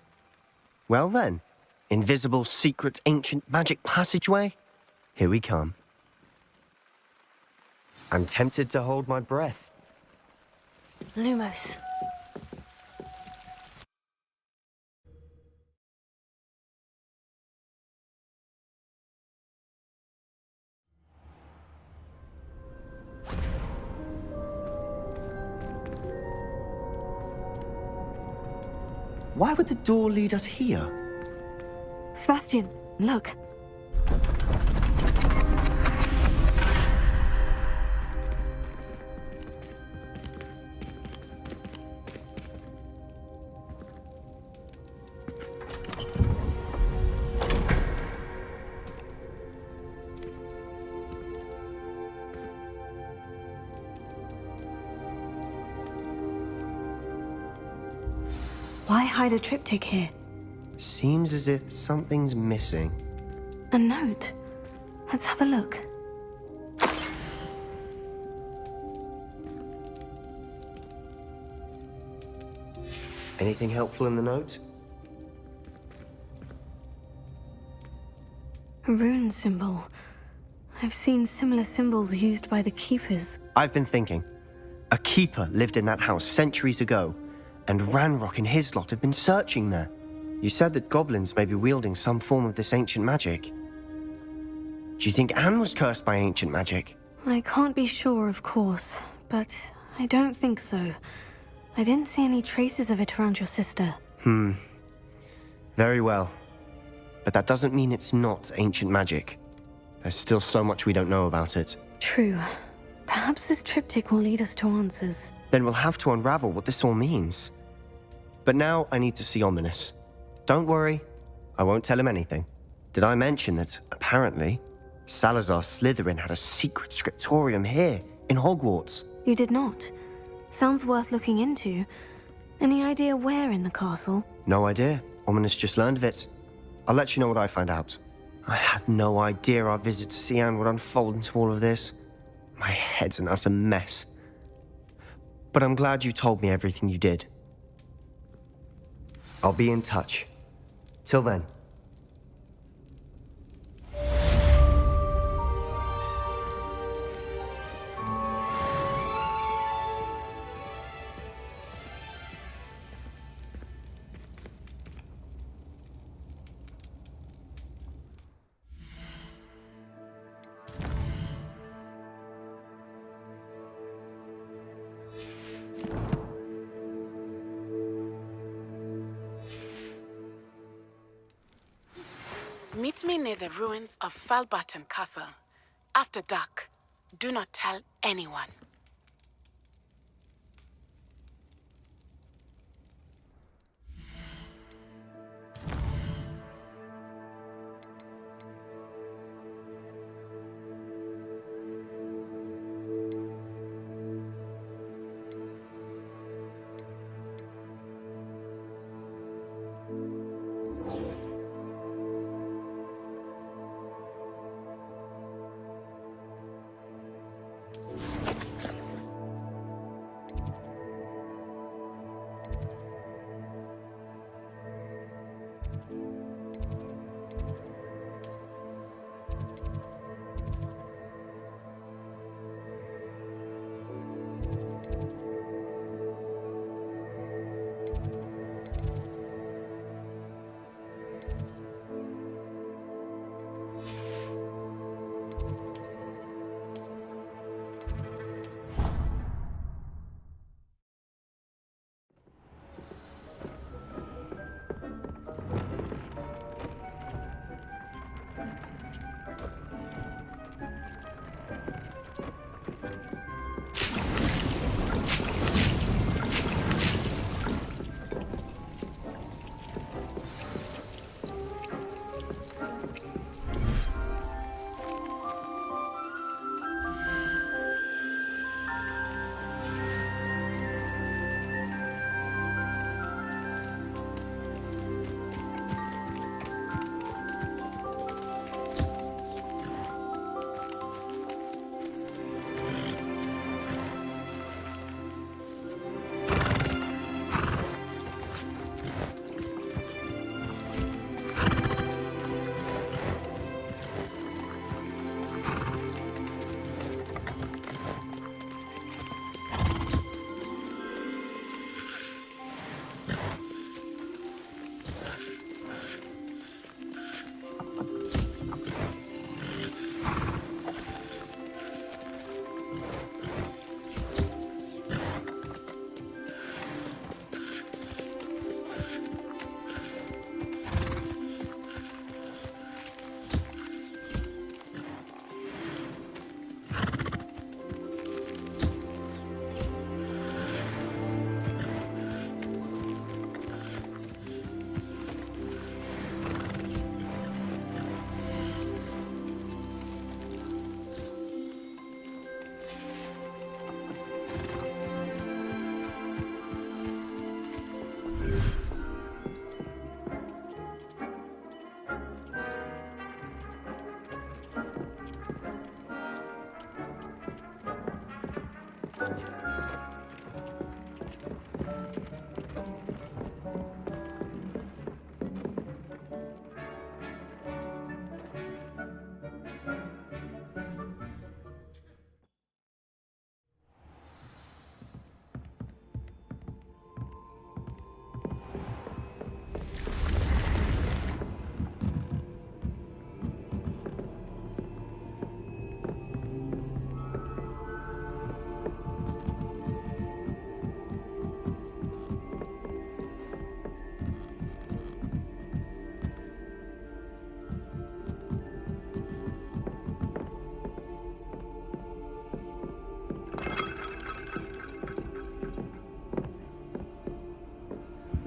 Well then, invisible, secret, ancient magic passageway? Here we come. I'm tempted to hold my breath. Lumos. Why would the door lead us here? Sebastian, look. Why hide a triptych here? Seems as if something's missing. A note. Let's have a look. Anything helpful in the note? A rune symbol. I've seen similar symbols used by the Keepers. I've been thinking. A keeper lived in that house centuries ago, and Ranrock and his lot have been searching there. You said that goblins may be wielding some form of this ancient magic. Do you think Anne was cursed by ancient magic? I can't be sure, of course, but I don't think so. I didn't see any traces of it around your sister. Very well. But that doesn't mean it's not ancient magic. There's still so much we don't know about it. True. Perhaps this triptych will lead us to answers. Then we'll have to unravel what this all means. But now I need to see Ominous. Don't worry, I won't tell him anything. Did I mention that, apparently, Salazar Slytherin had a secret scriptorium here, in Hogwarts? You did not. Sounds worth looking into. Any idea where in the castle? No idea. Ominous just learned of it. I'll let you know what I find out. I had no idea our visit to Cian would unfold into all of this. My head's an utter mess. But I'm glad you told me everything you did. I'll be in touch. Till then. Meet me near the ruins of Falbaton Castle. After dark. Do not tell anyone.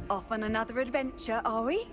Off on another adventure, are we?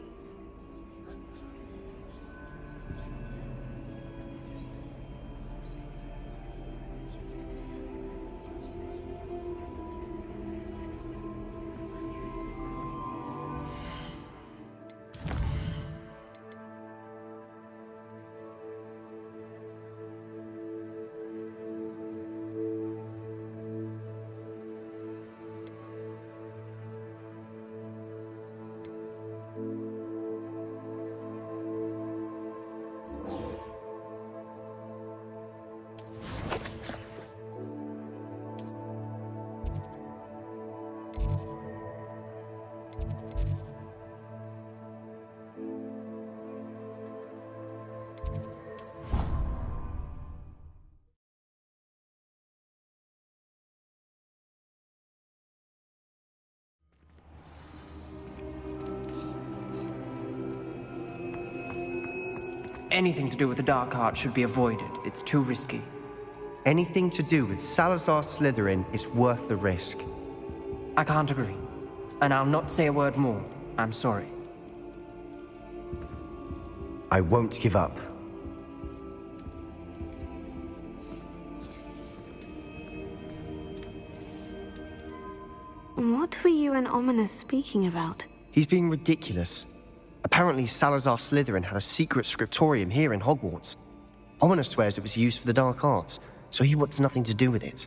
anything to do with the Dark Arts should be avoided. It's too risky. Anything to do with Salazar Slytherin is worth the risk. I can't agree. And I'll not say a word more. I'm sorry. I won't give up. What were you and Ominis speaking about? He's being ridiculous. Apparently, Salazar Slytherin had a secret scriptorium here in Hogwarts. Ominis swears it was used for the Dark Arts, so he wants nothing to do with it.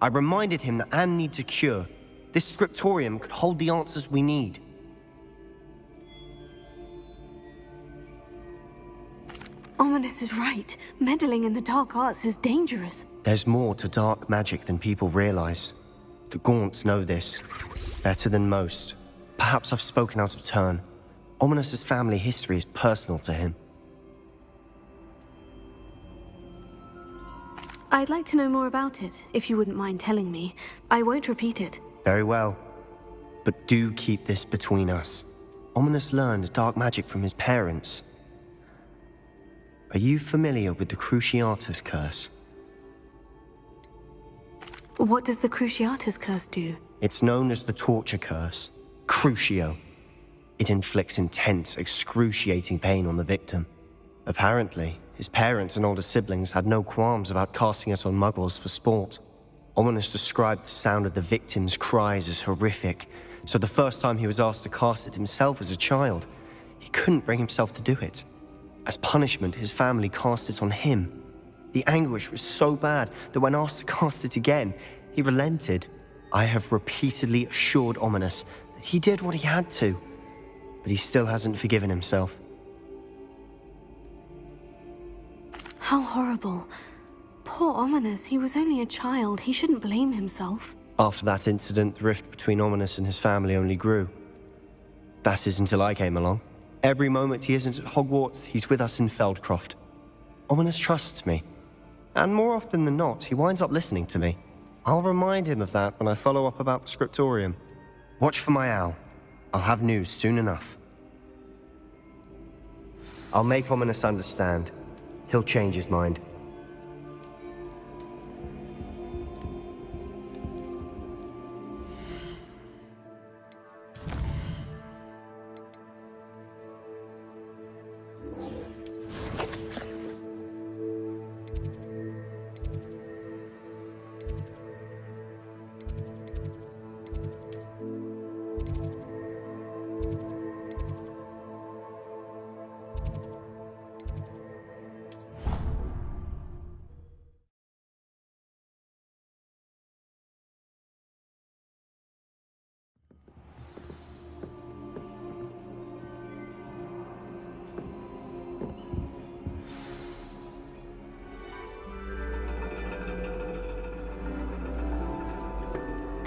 I reminded him that Anne needs a cure. This scriptorium could hold the answers we need. Ominis is right. Meddling in the Dark Arts is dangerous. There's more to dark magic than people realize. The Gaunts know this. Better than most. Perhaps I've spoken out of turn. Ominis' family history is personal to him. I'd like to know more about it, if you wouldn't mind telling me. I won't repeat it. Very well. But do keep this between us. Ominis learned dark magic from his parents. Are you familiar with the Cruciatus Curse? What does the Cruciatus Curse do? It's known as the Torture Curse. Crucio. It inflicts intense, excruciating pain on the victim. Apparently, his parents and older siblings had no qualms about casting it on muggles for sport. Ominis described the sound of the victim's cries as horrific, so the first time he was asked to cast it himself as a child, he couldn't bring himself to do it. As punishment, his family cast it on him. The anguish was so bad that when asked to cast it again, he relented. I have repeatedly assured Ominis that he did what he had to, but he still hasn't forgiven himself. How horrible. Poor Ominis, he was only a child. He shouldn't blame himself. After that incident, the rift between Ominis and his family only grew. That is until I came along. Every moment he isn't at Hogwarts, he's with us in Feldcroft. Ominis trusts me. And more often than not, he winds up listening to me. I'll remind him of that when I follow up about the scriptorium. Watch for my owl. I'll have news soon enough. I'll make Ominis understand. He'll change his mind.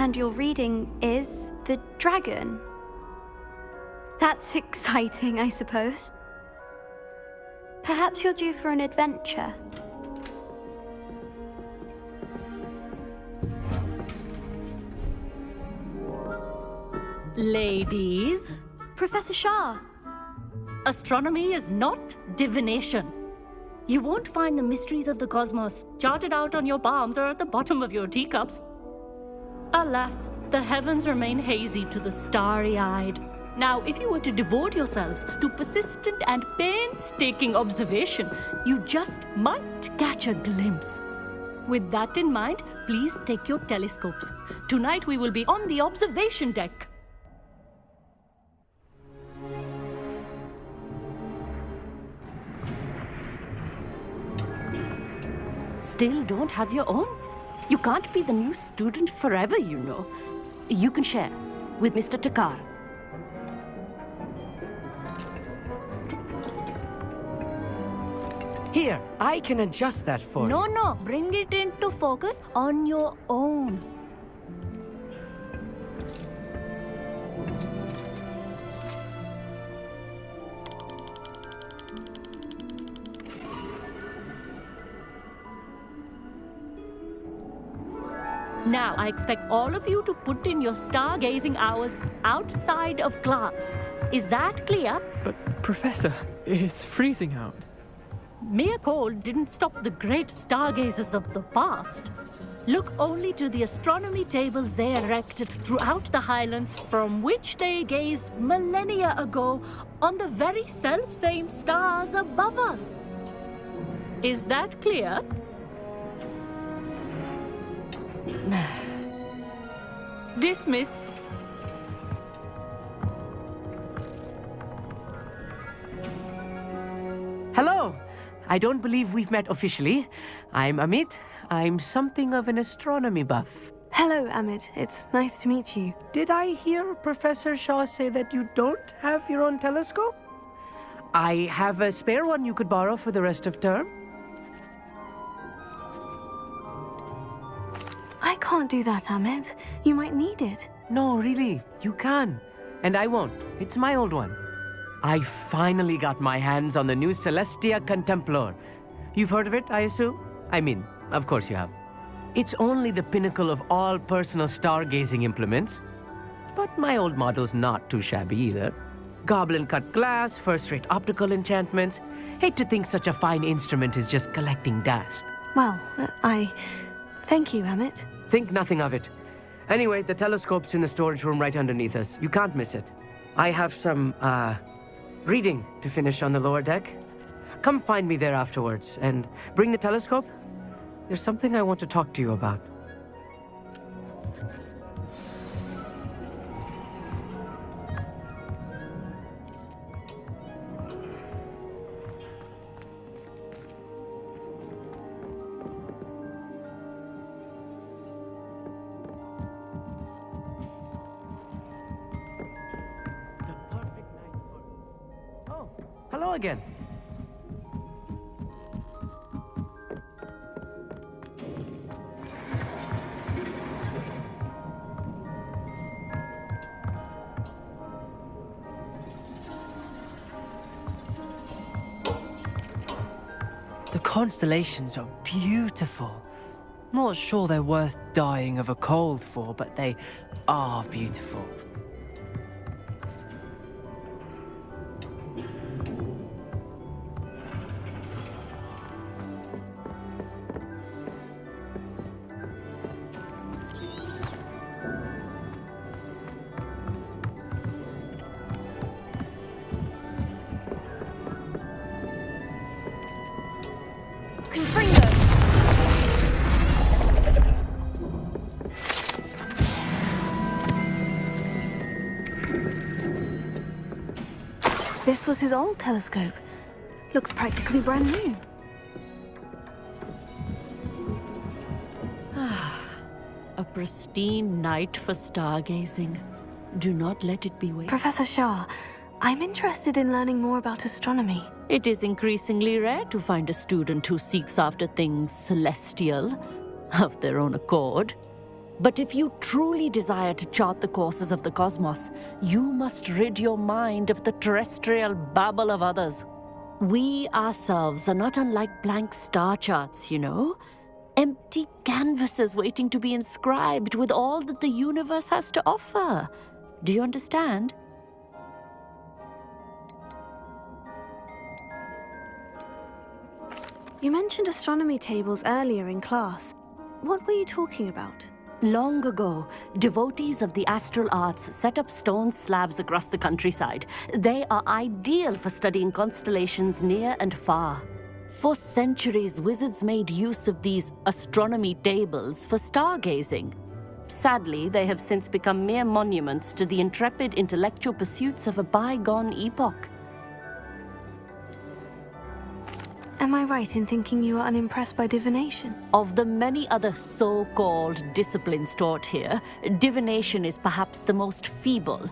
And your reading is The Dragon. That's exciting, I suppose. Perhaps you're due for an adventure. Ladies. Professor Shah. Astronomy is not divination. You won't find the mysteries of the cosmos charted out on your palms or at the bottom of your teacups. Alas, the heavens remain hazy to the starry-eyed. Now, if you were to devote yourselves to persistent and painstaking observation, you just might catch a glimpse. With that in mind, please take your telescopes. Tonight we will be on the observation deck. Still don't have your own? You can't be the new student forever, you know. You can share with Mr. Takar. Here, I can adjust that for you. No, bring it into focus on your own. Now, I expect all of you to put in your stargazing hours outside of class. Is that clear? But, Professor, it's freezing out. mere cold didn't stop the great stargazers of the past. Look only to the astronomy tables they erected throughout the Highlands from which they gazed millennia ago on the very self-same stars above us. Is that clear? Dismissed. Hello! I don't believe we've met officially. I'm Amit. I'm something of an astronomy buff. Hello, Amit. It's nice to meet you. Did I hear Professor Shaw say that you don't have your own telescope? I have a spare one you could borrow for the rest of term. I can't do that, Amit. You might need it. No, really, you can. And I won't. It's my old one. I finally got my hands on the new Celestia Contemplar. You've heard of it, I assume? I mean, of course you have. It's only the pinnacle of all personal stargazing implements. But my old model's not too shabby either. Goblin-cut glass, first-rate optical enchantments. Hate to think such a fine instrument is just collecting dust. Well, thank you, Amit. Think nothing of it. Anyway, the telescope's in the storage room right underneath us. You can't miss it. I have some, reading to finish on the lower deck. Come find me there afterwards, and bring the telescope. There's something I want to talk to you about. Hello again. The constellations are beautiful. Not sure they're worth dying of a cold for, but they are beautiful. This was his old telescope. Looks practically brand new. A pristine night for stargazing. Do not let it be wasted. Professor Shah, I'm interested in learning more about astronomy. It is increasingly rare to find a student who seeks after things celestial, of their own accord. But if you truly desire to chart the courses of the cosmos, you must rid your mind of the terrestrial babble of others. We ourselves are not unlike blank star charts, you know? Empty canvases waiting to be inscribed with all that the universe has to offer. Do you understand? You mentioned astronomy tables earlier in class. What were you talking about? Long ago, devotees of the astral arts set up stone slabs across the countryside. They are ideal for studying constellations near and far. For centuries, wizards made use of these astronomy tables for stargazing. Sadly, they have since become mere monuments to the intrepid intellectual pursuits of a bygone epoch. Am I right in thinking you are unimpressed by divination? Of the many other so-called disciplines taught here, divination is perhaps the most feeble,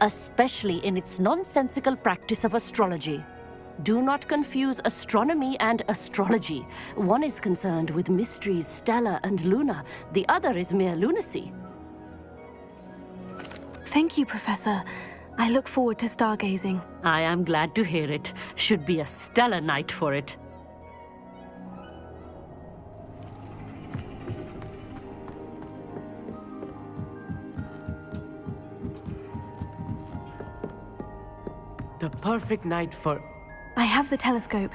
especially in its nonsensical practice of astrology. Do not confuse astronomy and astrology. One is concerned with mysteries stellar and lunar, the other is mere lunacy. Thank you, Professor. I look forward to stargazing. I am glad to hear it. Should be a stellar night for it. The perfect night for... I have the telescope.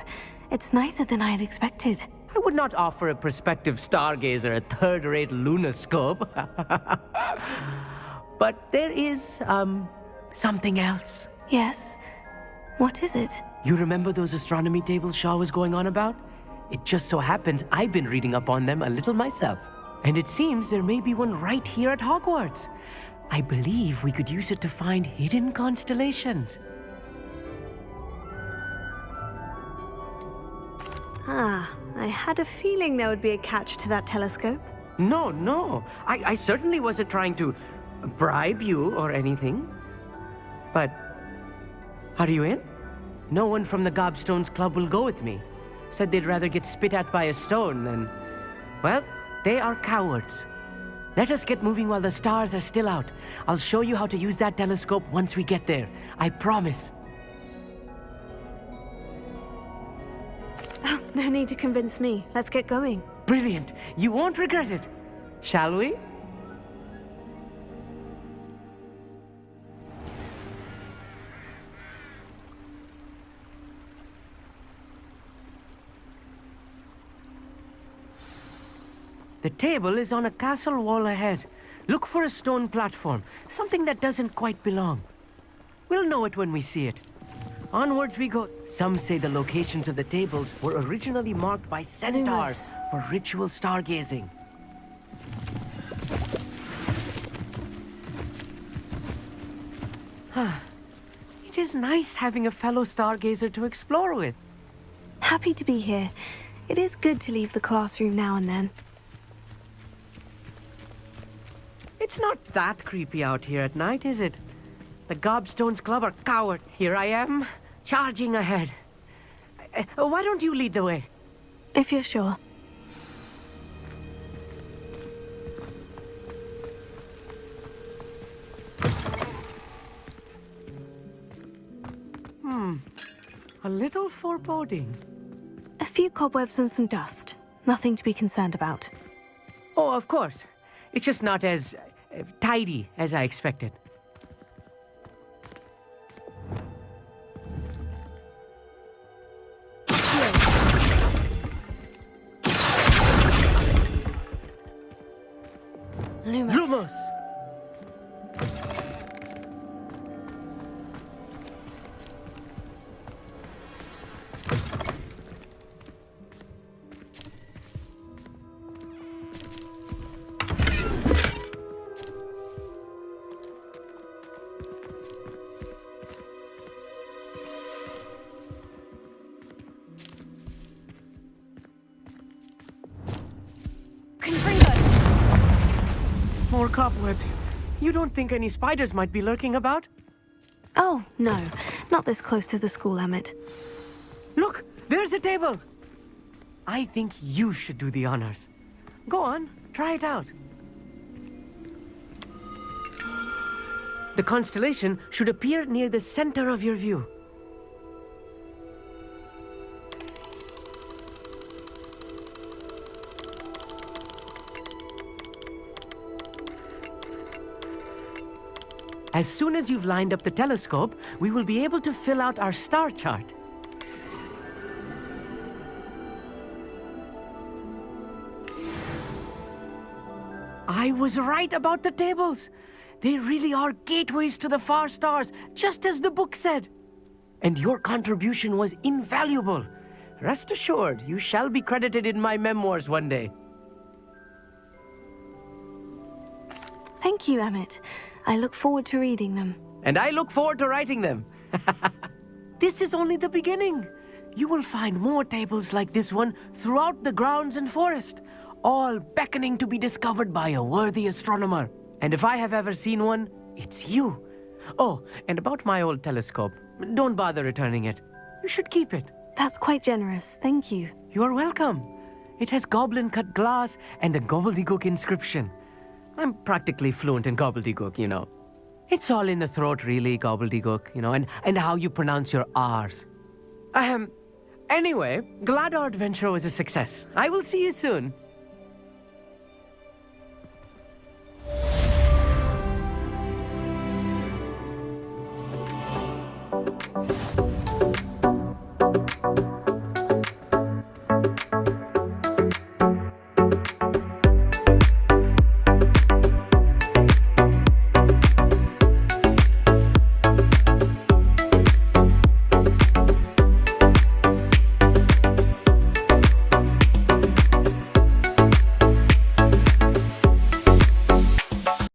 It's nicer than I had expected. I would not offer a prospective stargazer a third-rate lunoscope. But there is, something else. Yes? What is it? You remember those astronomy tables Shaw was going on about? It just so happens I've been reading up on them a little myself. And it seems there may be one right here at Hogwarts. I believe we could use it to find hidden constellations. Ah, I had a feeling there would be a catch to that telescope. No. I certainly wasn't trying to bribe you or anything. But, are you in? No one from the Gobstones Club will go with me. Said they'd rather get spit at by a stone than... Well, they are cowards. Let us get moving while the stars are still out. I'll show you how to use that telescope once we get there. I promise. Oh, no need to convince me. Let's get going. Brilliant. You won't regret it. Shall we? The table is on a castle wall ahead. Look for a stone platform, something that doesn't quite belong. We'll know it when we see it. Onwards we go. Some say the locations of the tables were originally marked by centaurs for ritual stargazing. It is nice having a fellow stargazer to explore with. Happy to be here. It is good to leave the classroom now and then. It's not that creepy out here at night, is it? The Gobstones Club are coward. Here I am, charging ahead. Why don't you lead the way? If you're sure. A little foreboding. A few cobwebs and some dust. Nothing to be concerned about. Oh, of course. It's just not as tidy as I expected. Lumos! More cobwebs. You don't think any spiders might be lurking about? Oh, no. Not this close to the school, Emmett. Look! There's a table! I think you should do the honors. Go on, try it out. The constellation should appear near the center of your view. As soon as you've lined up the telescope, we will be able to fill out our star chart. I was right about the tables. They really are gateways to the far stars, just as the book said. And your contribution was invaluable. Rest assured, you shall be credited in my memoirs one day. Thank you, Emmett. I look forward to reading them. And I look forward to writing them. This is only the beginning. You will find more tables like this one throughout the grounds and forest, all beckoning to be discovered by a worthy astronomer. And if I have ever seen one, it's you. Oh, and about my old telescope, don't bother returning it. You should keep it. That's quite generous. Thank you. You are welcome. It has goblin-cut glass and a gobbledygook inscription. I'm practically fluent in gobbledygook, you know. It's all in the throat, really, gobbledygook, you know, and how you pronounce your R's. Anyway, glad our adventure was a success. I will see you soon.